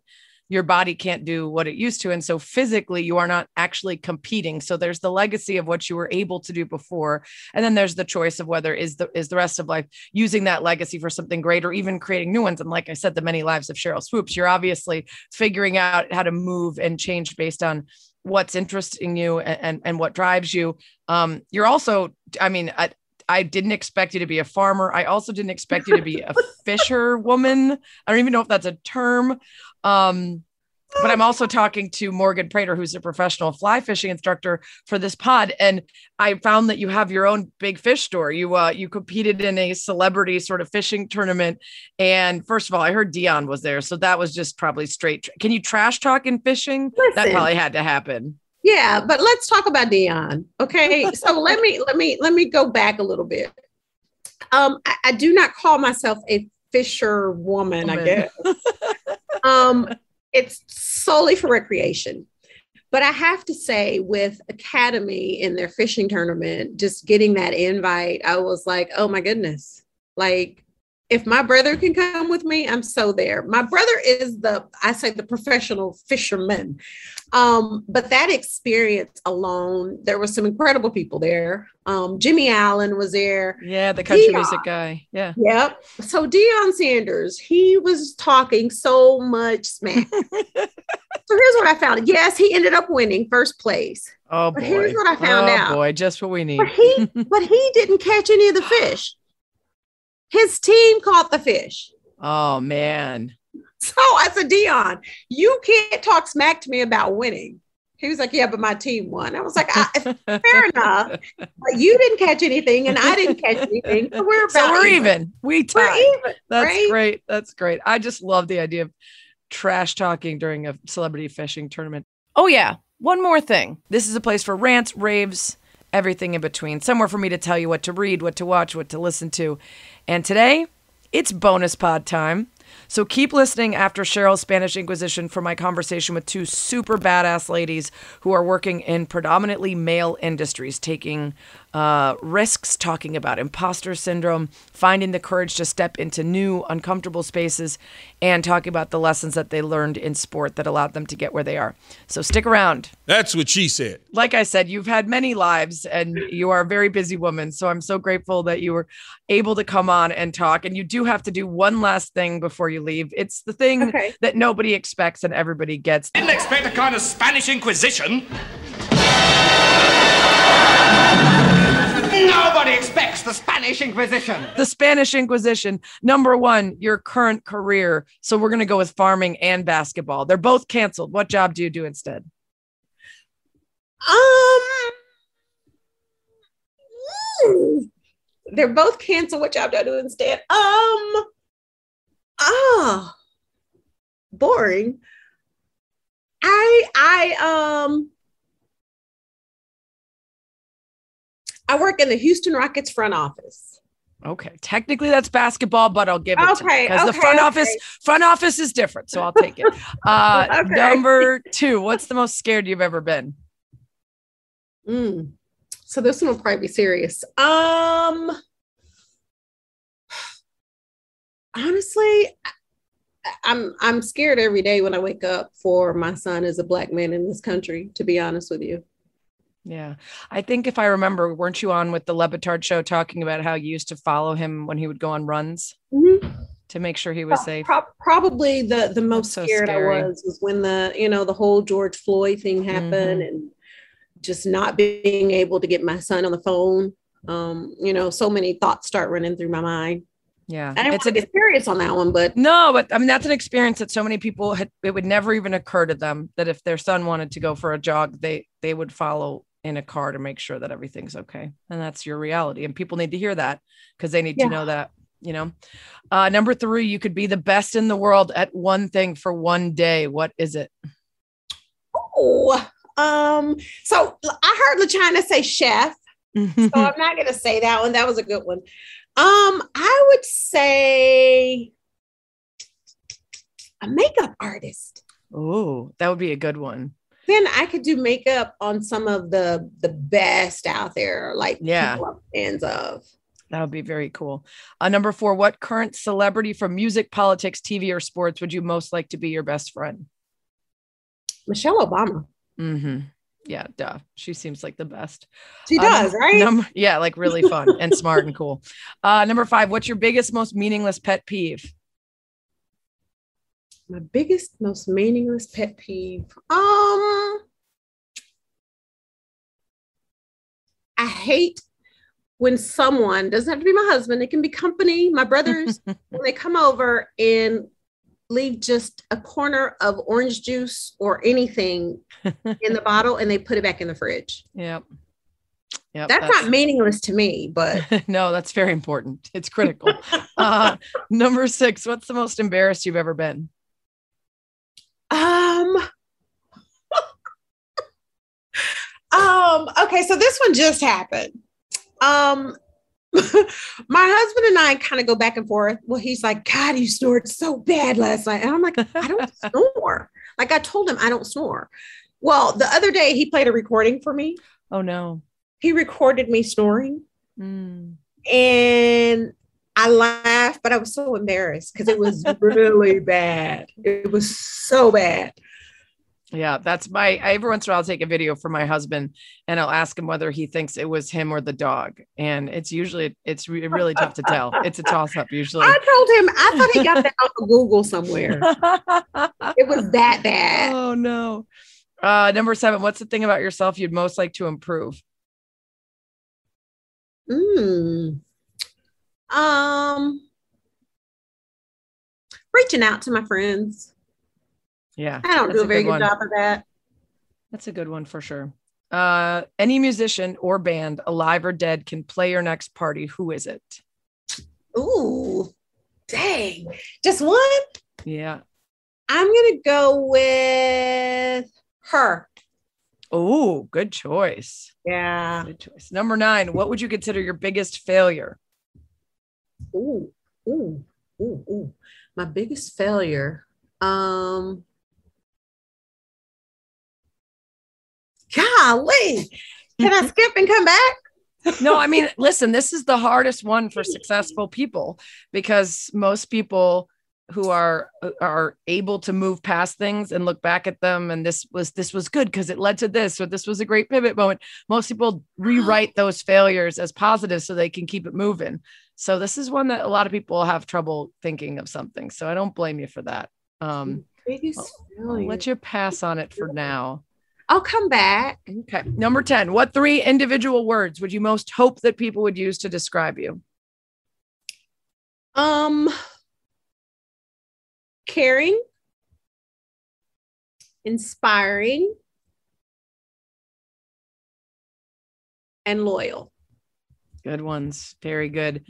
your body can't do what it used to. And so physically you are not actually competing. So there's the legacy of what you were able to do before. And then there's the choice of whether is the rest of life using that legacy for something great or even creating new ones. And like I said, the many lives of Sheryl Swoopes, you're obviously figuring out how to move and change based on what's interesting you and what drives you. You're also, I didn't expect you to be a farmer. I also didn't expect you to be a fisher woman. I don't even know if that's a term. But I'm also talking to Morgan Prater, who's a professional fly fishing instructor for this pod. And I found that you have your own big fish store. You competed in a celebrity sort of fishing tournament. And first of all, I heard Dion was there. So that was just probably straight. Can you trash talk in fishing? Listen, that probably had to happen. Yeah, but let's talk about Dion. Okay. So let me go back a little bit. I do not call myself a fisher woman, I guess. It's solely for recreation. But I have to say, with Academy in their fishing tournament, just getting that invite, I was like, oh my goodness. Like, if my brother can come with me, I'm so there. My brother is the professional fisherman. But that experience alone, there were some incredible people there. Jimmy Allen was there. Yeah, the country music guy. Yeah. Yep. So Deion Sanders, he was talking so much smack. So here's what I found. Yes, he ended up winning first place. Oh, boy. But here's what I found out. Oh, boy, just what we need. But he didn't catch any of the fish. His team caught the fish. Oh, man. So I said, Dion, you can't talk smack to me about winning. He was like, yeah, but my team won. I was like, fair enough. But you didn't catch anything and I didn't catch anything. So we're even. We're even. That's right? great. That's great. I just love the idea of trash talking during a celebrity fishing tournament. Oh, yeah. One more thing. This is a place for rants, raves, everything in between. Somewhere for me to tell you what to read, what to watch, what to listen to. And today, it's bonus pod time. So keep listening after Cheryl's Spanish Inquisition for my conversation with two super badass ladies who are working in predominantly male industries, taking risks, talking about imposter syndrome, finding the courage to step into new, uncomfortable spaces, and talking about the lessons that they learned in sport that allowed them to get where they are. So stick around. That's what she said. Like I said, you've had many lives and you are a very busy woman. So I'm so grateful that you were able to come on and talk. And you do have to do one last thing before you leave. It's the thing that nobody expects and everybody gets. Didn't expect a kind of Spanish Inquisition. Nobody expects the Spanish Inquisition. The Spanish Inquisition. Number one, your current career. So we're going to go with farming and basketball. They're both canceled. What job do you do instead? they're both canceled. What y'all do instead? Boring. I work in the Houston Rockets front office. Okay. Technically that's basketball, but I'll give it to you because the front office is different. So I'll take it. Number 2, what's the most scared you've ever been? So this one will probably be serious. Honestly, I'm scared every day when I wake up for my son as a Black man in this country, to be honest with you. Yeah. I think if I remember, weren't you on with the Lebitard show talking about how you used to follow him when he would go on runs to make sure he was safe? Probably the most scared I was when the whole George Floyd thing happened and just not being able to get my son on the phone. So many thoughts start running through my mind. Yeah. I didn't want to get serious on that one, but I mean, that's an experience that so many people it would never even occur to them that if their son wanted to go for a jog, they would follow in a car to make sure that everything's okay. And that's your reality. And people need to hear that because they need to know that, Number 3, you could be the best in the world at one thing for one day. What is it? So I heard LaChina say chef. So I'm not going to say that one. That was a good one. I would say a makeup artist. Oh, that would be a good one. Then I could do makeup on some of the best out there, like people I'm fans of. That would be very cool. Number 4, what current celebrity from music, politics, TV, or sports would you most like to be your best friend? Michelle Obama. Yeah, duh. She seems like the best. She does, right? Like really fun and smart and cool. Number 5, what's your biggest, most meaningless pet peeve? My biggest, most meaningless pet peeve. I hate when someone, doesn't have to be my husband, it can be company, my brothers, when they come over and leave just a corner of orange juice or anything in the bottle and they put it back in the fridge. Yep. That's not meaningless to me, but no, that's very important. It's critical. Number 6, what's the most embarrassed you've ever been? Okay, so this one just happened. My husband and I kind of go back and forth. Well, he's like, God, you snored so bad last night. And I'm like, I don't snore. Like I told him I don't snore. Well, the other day he played a recording for me. Oh no. He recorded me snoring. And I laughed, but I was so embarrassed because it was really bad. It was so bad. Yeah, that's every once in a while I'll take a video for my husband and I'll ask him whether he thinks it was him or the dog. And it's really tough to tell. It's a toss up usually. I told him, I thought he got that off of Google somewhere. It was that bad. Oh no. Number 7, what's the thing about yourself you'd most like to improve? Reaching out to my friends. Yeah. I don't do a very good job of that. That's a good one for sure. Any musician or band, alive or dead, can play your next party. Who is it? Ooh, dang. Just one? Yeah. I'm going to go with her. Oh, good choice. Yeah. Good choice. Number 9, what would you consider your biggest failure? Ooh. My biggest failure. Golly, can I skip and come back? No, I mean, listen, this is the hardest one for successful people because most people who are able to move past things and look back at them and this was good because it led to this, or this was a great pivot moment. Most people rewrite those failures as positive so they can keep it moving. So this is one that a lot of people have trouble thinking of something. So I don't blame you for that. I'll let you pass on it for now. I'll come back. Okay. Number 10, what 3 individual words would you most hope that people would use to describe you? Caring, inspiring, and loyal. Good ones. Very good.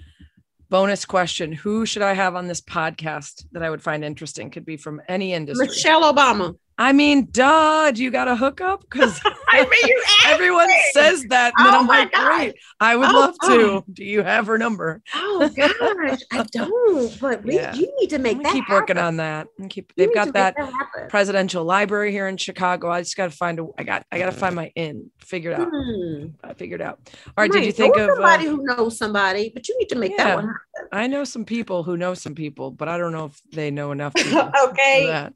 Bonus question. Who should I have on this podcast that I would find interesting? Could be from any industry. Michelle Obama. I mean, duh, do you got a hookup? Because I mean, you everyone says that. And then I'm like, great, I would love to. Do you have her number? Oh, gosh, I don't. But you need to make that keep working on that. They've got that presidential library here in Chicago. I just got to find I got to find my in. Figure it out. I figured out. All right, did you think of somebody who knows somebody? But you need to make that one happen. I know some people who know some people, but I don't know if they know enough people okay. for that.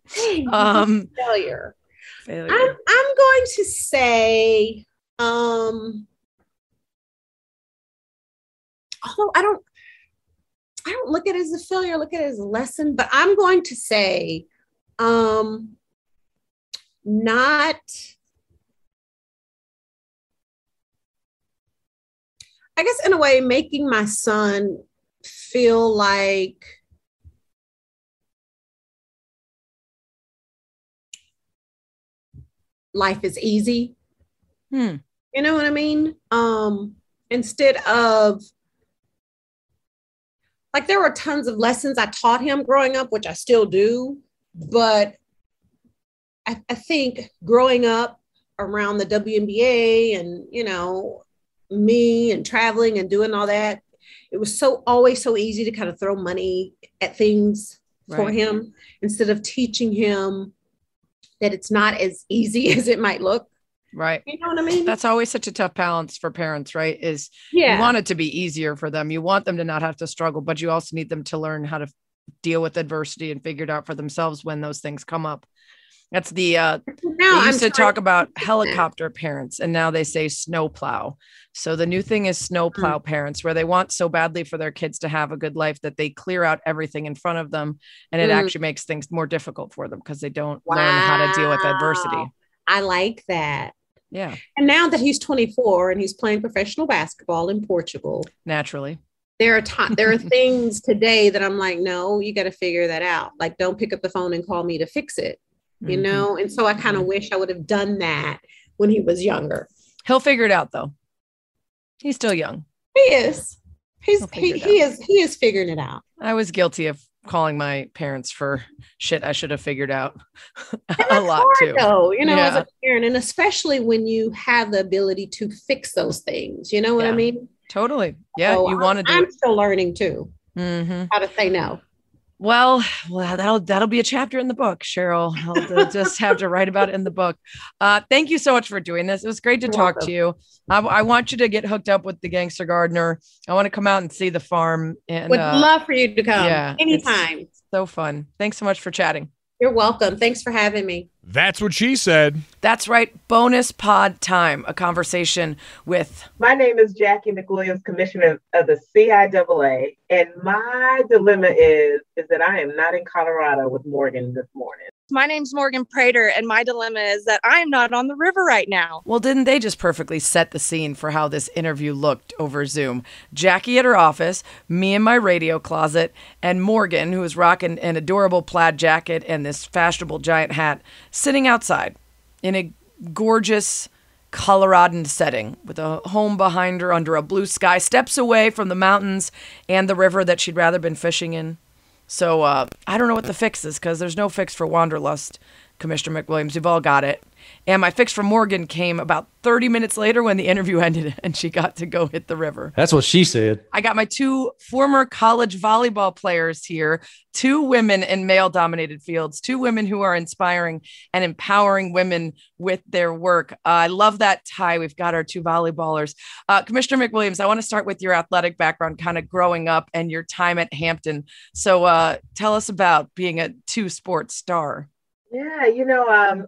Failure. I'm going to say, although I don't look at it as a failure, I look at it as a lesson, but I'm going to say, not, I guess in a way, making my son feel like life is easy. You know what I mean? Instead of, like, there were tons of lessons I taught him growing up, which I still do, but I think growing up around the WNBA and, you know, me and traveling and doing all that, it was always so easy to kind of throw money at things for him instead of teaching him that it's not as easy as it might look. Right. You know what I mean? That's always such a tough balance for parents, right? You want it to be easier for them. You want them to not have to struggle, but you also need them to learn how to deal with adversity and figure it out for themselves when those things come up. That's they used to talk about helicopter parents, and now they say snowplow. So the new thing is snowplow parents, where they want so badly for their kids to have a good life that they clear out everything in front of them. And it actually makes things more difficult for them because they don't learn how to deal with adversity. I like that. Yeah. And now that he's 24 and he's playing professional basketball in Portugal, naturally, there are things today that I'm like, no, you got to figure that out. Like, don't pick up the phone and call me to fix it. You know? And so I kind of wish I would have done that when he was younger. He'll figure it out though. He's still young. He is. He is figuring it out. I was guilty of calling my parents for shit I should have figured out a lot too. Though, you know, as a parent, and especially when you have the ability to fix those things, you know what I mean? Totally. Yeah. So you want to do I'm still learning too. How to say no. Well, that'll be a chapter in the book, Cheryl. I'll just have to write about it in the book. Thank you so much for doing this. It was great to talk to you. I want you to get hooked up with the gangster gardener. I want to come out and see the farm. And would love for you to come. Anytime. It's so fun. Thanks so much for chatting. You're welcome. Thanks for having me. That's what she said. That's right. Bonus pod time. A conversation with... My name is Jackie McWilliams, Commissioner of the CIAA. And my dilemma is that I am not in Colorado with Morgan this morning. My name's Morgan Prater, and my dilemma is that I'm not on the river right now. Well, didn't they just perfectly set the scene for how this interview looked over Zoom? Jackie at her office, me in my radio closet, and Morgan, who is rocking an adorable plaid jacket and this fashionable giant hat, sitting outside in a gorgeous Coloradan setting with a home behind her under a blue sky, steps away from the mountains and the river that she'd rather been fishing in. So I don't know what the fix is, because there's no fix for wanderlust, Commissioner McWilliams. We've all got it. And my fix for Morgan came about 30 minutes later when the interview ended and she got to go hit the river. That's what she said. I got my two former college volleyball players here, two women in male-dominated fields, two women who are inspiring and empowering women with their work. I love that tie. We've got our two volleyballers. Commissioner McWilliams, I want to start with your athletic background, kind of growing up and your time at Hampton. So tell us about being a two-sport star. Yeah,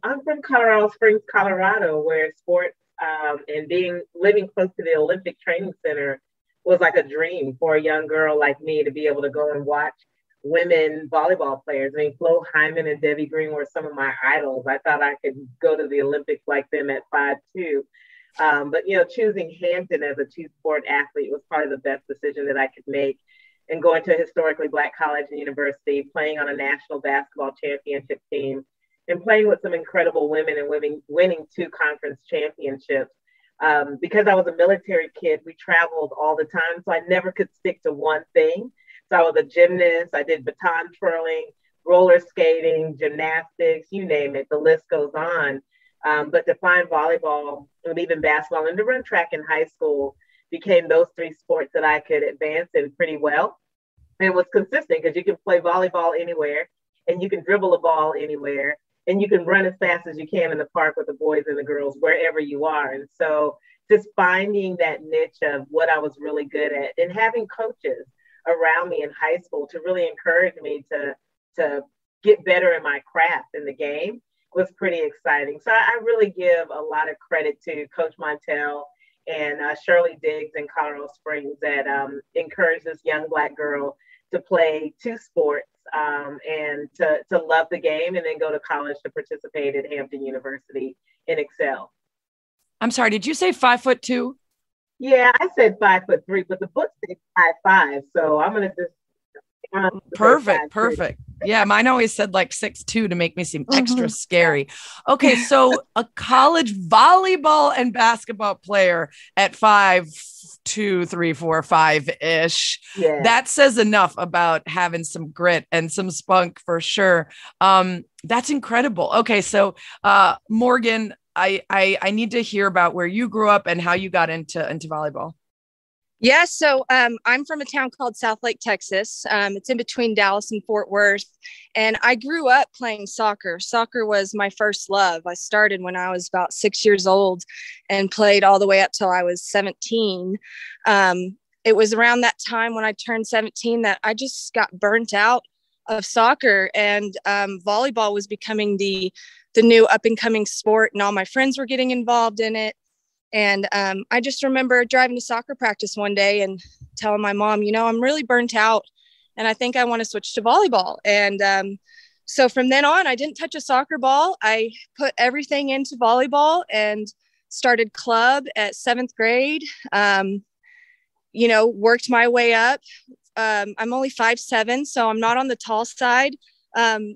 I'm from Colorado Springs, Colorado, where sports and living close to the Olympic Training Center was like a dream for a young girl like me to be able to go and watch women volleyball players. I mean, Flo Hyman and Debbie Green were some of my idols. I thought I could go to the Olympics like them at 5'2". But, choosing Hampton as a two-sport athlete was probably the best decision that I could make. And going to a historically Black college and university, playing on a national basketball championship team, and playing with some incredible women and winning two conference championships Because I was a military kid, we traveled all the time. So I never could stick to one thing. So I was a gymnast. I did baton twirling, roller skating, gymnastics, you name it. The list goes on. But to find volleyball and even basketball and to run track in high school became those three sports that I could advance in pretty well. And it was consistent because you can play volleyball anywhere and you can dribble a ball anywhere and you can run as fast as you can in the park with the boys and the girls, wherever you are. And so just finding that niche of what I was really good at and having coaches around me in high school to really encourage me to get better in my craft in the game was pretty exciting. So I really give a lot of credit to Coach Montel and Shirley Diggs in Colorado Springs that encouraged this young Black girl to play two sports and to love the game and then go to college to participate at Hampton University and excel. I'm sorry, did you say 5'2"? Yeah, I said 5'3", but the book says 5'5", so I'm gonna just perfect. Yeah, mine always said like 6'2" to make me seem extra scary. Okay, so a college volleyball and basketball player at 5'2", 3, 4, 5-ish. Yeah. That says enough about having some grit and some spunk for sure. That's incredible. Okay, so Morgan, I need to hear about where you grew up and how you got into volleyball. Yeah, so I'm from a town called Southlake, Texas. It's in between Dallas and Fort Worth. And I grew up playing soccer. Soccer was my first love. I started when I was about 6 years old and played all the way up till I was 17. It was around that time when I turned 17 that I just got burnt out of soccer, and volleyball was becoming the new up and coming sport, and all my friends were getting involved in it. And I just remember driving to soccer practice one day and telling my mom, I'm really burnt out and I think I want to switch to volleyball. And so from then on, I didn't touch a soccer ball. I put everything into volleyball and started club at 7th grade, worked my way up. I'm only 5'7", so I'm not on the tall side.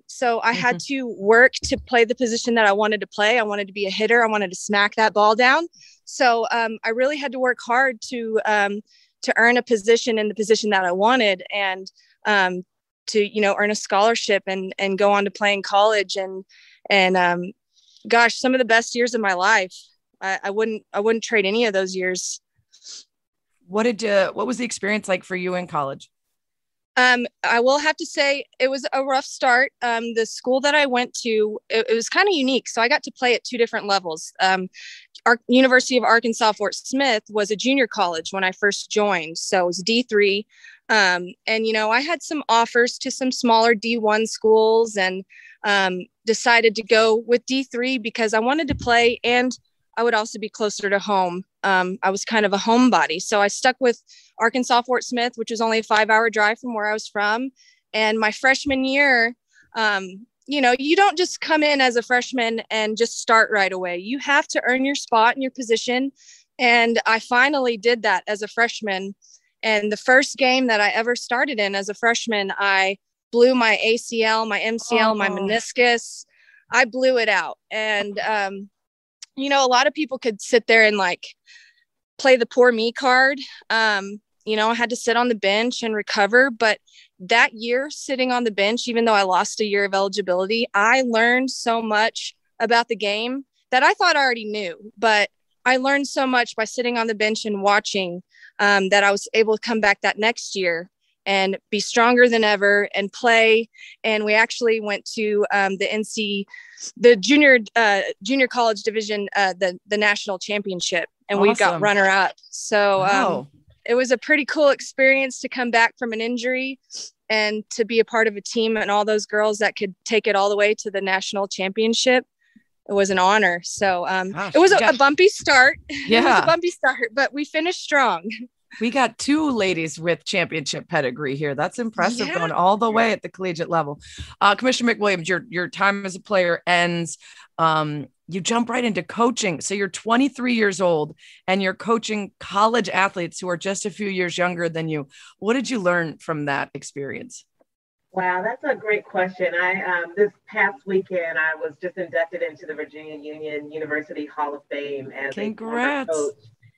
So I had to work to play the position that I wanted to play. I wanted to be a hitter. I wanted to smack that ball down. So I really had to work hard to earn a position in the position that I wanted, and to earn a scholarship and go on to play in college. And gosh, some of the best years of my life. I wouldn't trade any of those years. What was the experience like for you in college? I will have to say it was a rough start. The school that I went to, it was kind of unique. So I got to play at two different levels. Our University of Arkansas Fort Smith was a junior college when I first joined. So it was D3. And, I had some offers to some smaller D1 schools and decided to go with D3 because I wanted to play and I would also be closer to home. I was kind of a homebody. So I stuck with Arkansas Fort Smith, which was only a 5-hour drive from where I was from. And my freshman year, you don't just come in as a freshman and just start right away. You have to earn your spot and your position. And I finally did that as a freshman. And the first game that I ever started in as a freshman, I blew my ACL, my MCL, my meniscus. I blew it out. And, a lot of people could sit there and play the poor me card. I had to sit on the bench and recover. But that year sitting on the bench, even though I lost a year of eligibility, I learned so much about the game that I thought I already knew. But I learned so much by sitting on the bench and watching that I was able to come back that next year and be stronger than ever and play. And we actually went to the junior college division, the national championship, and we got runner up. So it was a pretty cool experience to come back from an injury and to be a part of a team and all those girls that could take it all the way to the national championship. It was an honor. So it was a bumpy start. Yeah. It was a bumpy start, but we finished strong. We got two ladies with championship pedigree here. That's impressive, going all the way at the collegiate level. Commissioner McWilliams, your time as a player ends. You jump right into coaching. So you're 23 years old and you're coaching college athletes who are just a few years younger than you. What did you learn from that experience? Wow, that's a great question. I this past weekend I was just inducted into the Virginia Union University Hall of Fame as a former Congrats. coach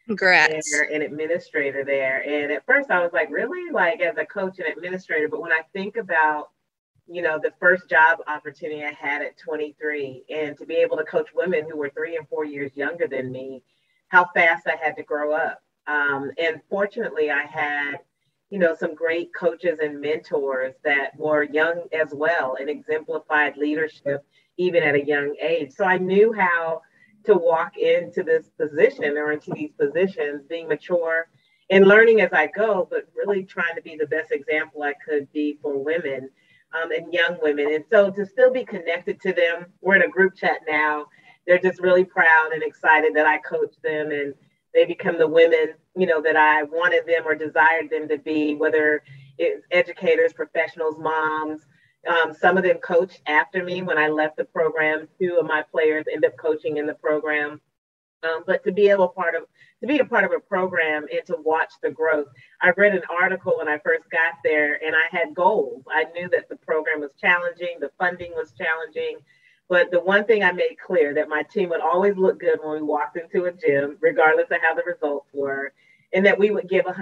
Congrats. there and administrator there. And at first I was like, really? Like as a coach and administrator. But when I think about, the first job opportunity I had at 23 and to be able to coach women who were 3 and 4 years younger than me, how fast I had to grow up. And fortunately, I had, some great coaches and mentors that were young as well and exemplified leadership even at a young age. So I knew how to walk into this position or into these positions, being mature and learning as I go, but really trying to be the best example I could be for women and young women. And so to still be connected to them, we're in a group chat now. They're just really proud and excited that I coach them and they become the women, that I wanted them or desired them to be, whether it's educators, professionals, moms. Some of them coached after me when I left the program. Two of my players end up coaching in the program. But to be a part of a program and to watch the growth. I read an article when I first got there and I had goals. I knew that the program was challenging, the funding was challenging, but the one thing I made clear that my team would always look good when we walked into a gym, regardless of how the results were, and that we would give 100%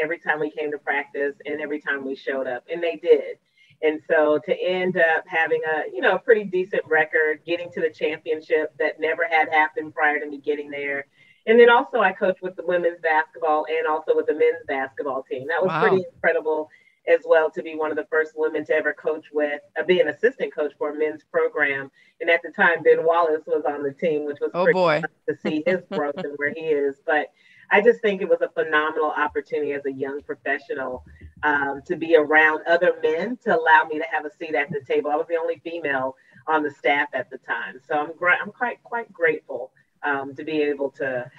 every time we came to practice and every time we showed up, and they did. And so to end up having a pretty decent record, getting to the championship that never had happened prior to me getting there. And then also I coached with the women's basketball and also with the men's basketball team. That was Wow. pretty incredible as well to be one of the first women to ever coach with, be an assistant coach for a men's program. And at the time, Ben Wallace was on the team, which was Oh pretty boy. fun to see his growth and where he is. But I just think it was a phenomenal opportunity as a young professional to be around other men to allow me to have a seat at the table. I was the only female on the staff at the time, so I'm quite grateful to be able to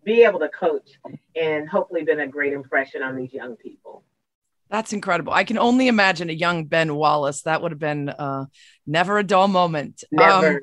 be able to coach and hopefully been a great impression on these young people. That's incredible. I can only imagine a young Ben Wallace. That would have been never a dull moment. Never.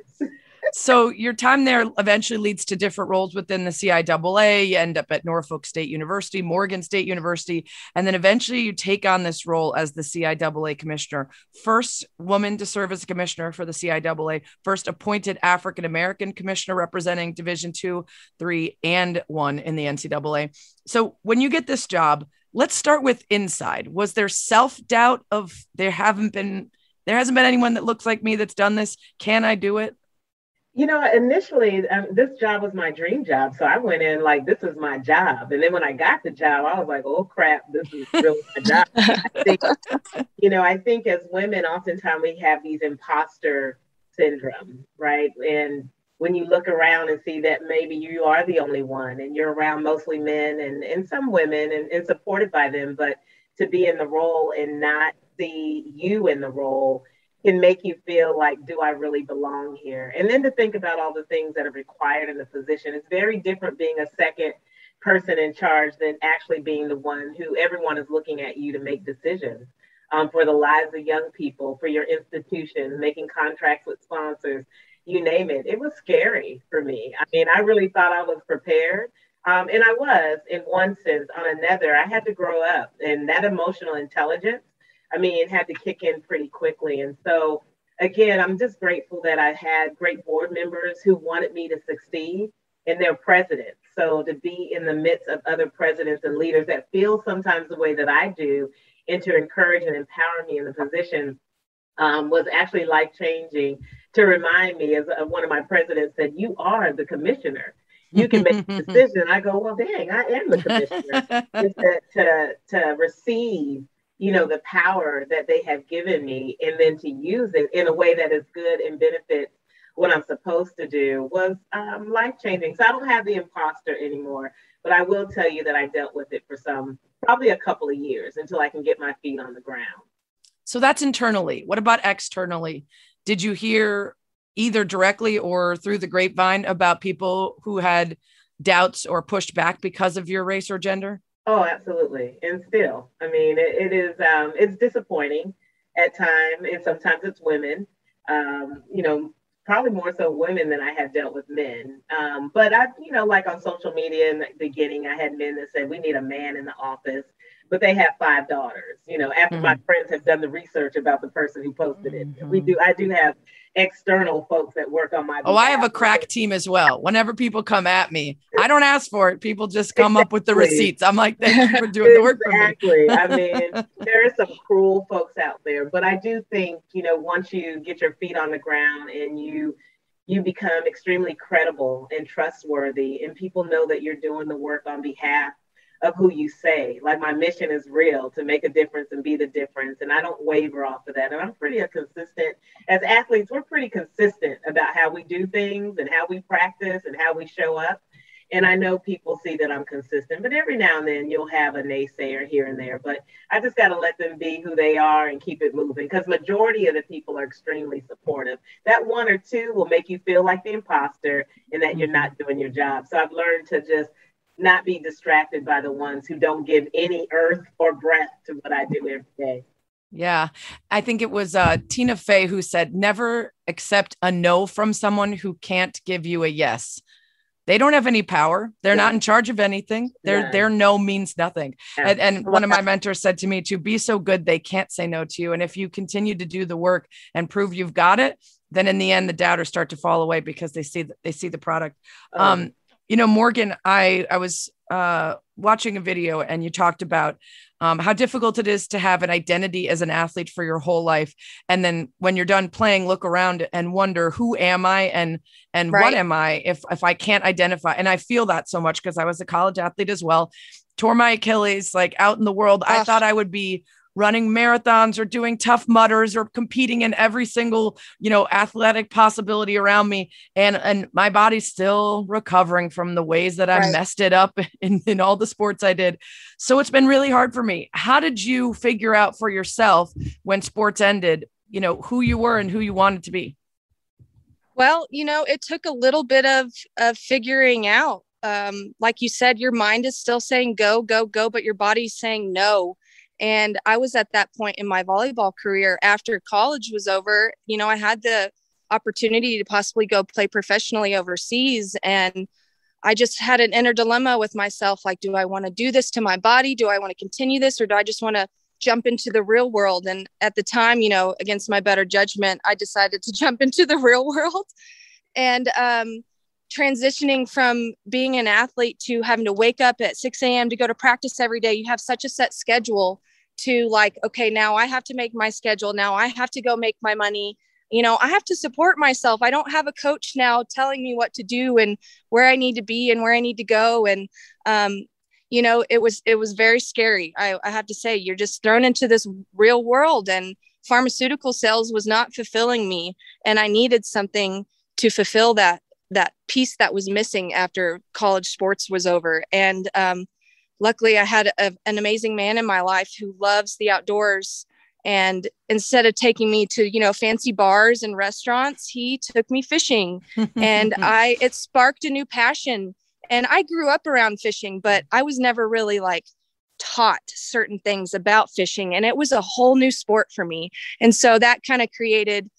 So your time there eventually leads to different roles within the CIAA. You end up at Norfolk State University, Morgan State University, and then eventually you take on this role as the CIAA commissioner. First woman to serve as a commissioner for the CIAA, first appointed African-American commissioner representing Division II, III, and I in the NCAA. So when you get this job, let's start with inside. Was there self-doubt of there hasn't been anyone that looks like me that's done this? Can I do it? Initially, this job was my dream job. So I went in like, this is my job. And then when I got the job, I was like, oh, crap, this is really my job. I think as women, oftentimes we have these imposter syndrome, right? And when you look around and see that maybe you are the only one and you're around mostly men and some women and supported by them, but to be in the role and not see you in the role can make you feel like, do I really belong here? And then to think about all the things that are required in the position. It's very different being a second person in charge than actually being the one who everyone is looking at you to make decisions for the lives of young people, for your institution, making contracts with sponsors, you name it. It was scary for me. I mean, I really thought I was prepared. And I was in one sense. On another, I had to grow up, and that emotional intelligence, it had to kick in pretty quickly. And so, again, I'm just grateful that I had great board members who wanted me to succeed and they're presidents. So to be in the midst of other presidents and leaders that feel sometimes the way that I do and to encourage and empower me in the position was actually life-changing to remind me, as one of my presidents said, you are the commissioner. You can make a decision. I go, well, dang, I am the commissioner. Just to receive the power that they have given me and then to use it in a way that is good and benefits what I'm supposed to do was life-changing. So I don't have the imposter anymore, but I will tell you that I dealt with it for probably a couple of years until I can get my feet on the ground. So that's internally. What about externally? Did you hear either directly or through the grapevine about people who had doubts or pushed back because of your race or gender? Oh, absolutely. And still, it is, it's disappointing at times. And sometimes it's women, probably more so women than I have dealt with men. But like on social media in the beginning, I had men that said, we need a man in the office. but they have 5 daughters, you know, after my friends have done the research about the person who posted it. I do have external folks that work on my behalf. Oh, I have a crack team as well. Whenever people come at me, I don't ask for it. People just come up with the receipts. I'm like, thank you for doing the work for me. Exactly. I mean, there are some cruel folks out there, but I do think, you know, once you get your feet on the ground and you become extremely credible and trustworthy, and people know that you're doing the work on behalf of who you say. Like, my mission is real, to make a difference and be the difference. And I don't waver off of that. And I'm pretty consistent. As athletes, we're pretty consistent about how we do things and how we practice and how we show up. And I know people see that I'm consistent, but every now and then you'll have a naysayer here and there. But I just got to let them be who they are and keep it moving, because majority of the people are extremely supportive. That one or two will make you feel like the imposter and that you're not doing your job. So I've learned to just not be distracted by the ones who don't give any earth or breath to what I do every day. Yeah. I think it was Tina Fey who said, never accept a no from someone who can't give you a yes. They don't have any power. They're not in charge of anything. Their no means nothing. And one of my mentors said to me, to be so good, they can't say no to you. And if you continue to do the work and prove you've got it, then in the end, the doubters start to fall away because they see the product. You know, Morgan, I was watching a video and you talked about how difficult it is to have an identity as an athlete for your whole life. And then when you're done playing, look around and wonder, who am I and what am I if I can't identify? And I feel that so much because I was a college athlete as well. Tore my Achilles, like, out in the world. I thought I would be running marathons or doing Tough Mudders or competing in every single, you know, athletic possibility around me. And my body's still recovering from the ways that I messed it up in all the sports I did. So it's been really hard for me. How did you figure out for yourself when sports ended, you know, who you were and who you wanted to be? Well, you know, it took a little bit of figuring out. Like you said, your mind is still saying go, go, go, but your body's saying no. And I was at that point in my volleyball career after college was over. You know, I had the opportunity to possibly go play professionally overseas. And I just had an inner dilemma with myself. Like, do I want to do this to my body? Do I want to continue this? Or do I just want to jump into the real world? And at the time, you know, against my better judgment, I decided to jump into the real world. And transitioning from being an athlete to having to wake up at 6 a.m. to go to practice every day. You have such a set schedule to, like, okay, now I have to make my schedule. Now I have to go make my money. You know, I have to support myself. I don't have a coach now telling me what to do and where I need to be and where I need to go. And, you know, it was very scary. I have to say, you're just thrown into this real world, and pharmaceutical sales was not fulfilling me. And I needed something to fulfill that piece that was missing after college sports was over. And, luckily, I had an amazing man in my life who loves the outdoors. And instead of taking me to, you know, fancy bars and restaurants, he took me fishing. And it sparked a new passion. And I grew up around fishing, but I was never really, like, taught certain things about fishing. And it was a whole new sport for me. And so that kind of created,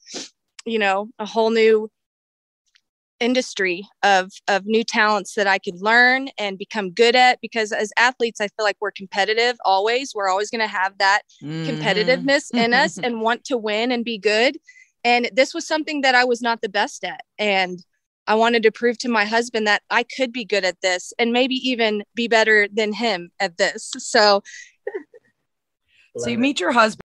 you know, a whole new industry of new talents that I could learn and become good at, because as athletes, I feel like we're competitive always. We're always going to have that competitiveness in us and want to win and be good. And this was something that I was not the best at. And I wanted to prove to my husband that I could be good at this and maybe even be better than him at this. So you meet your husband.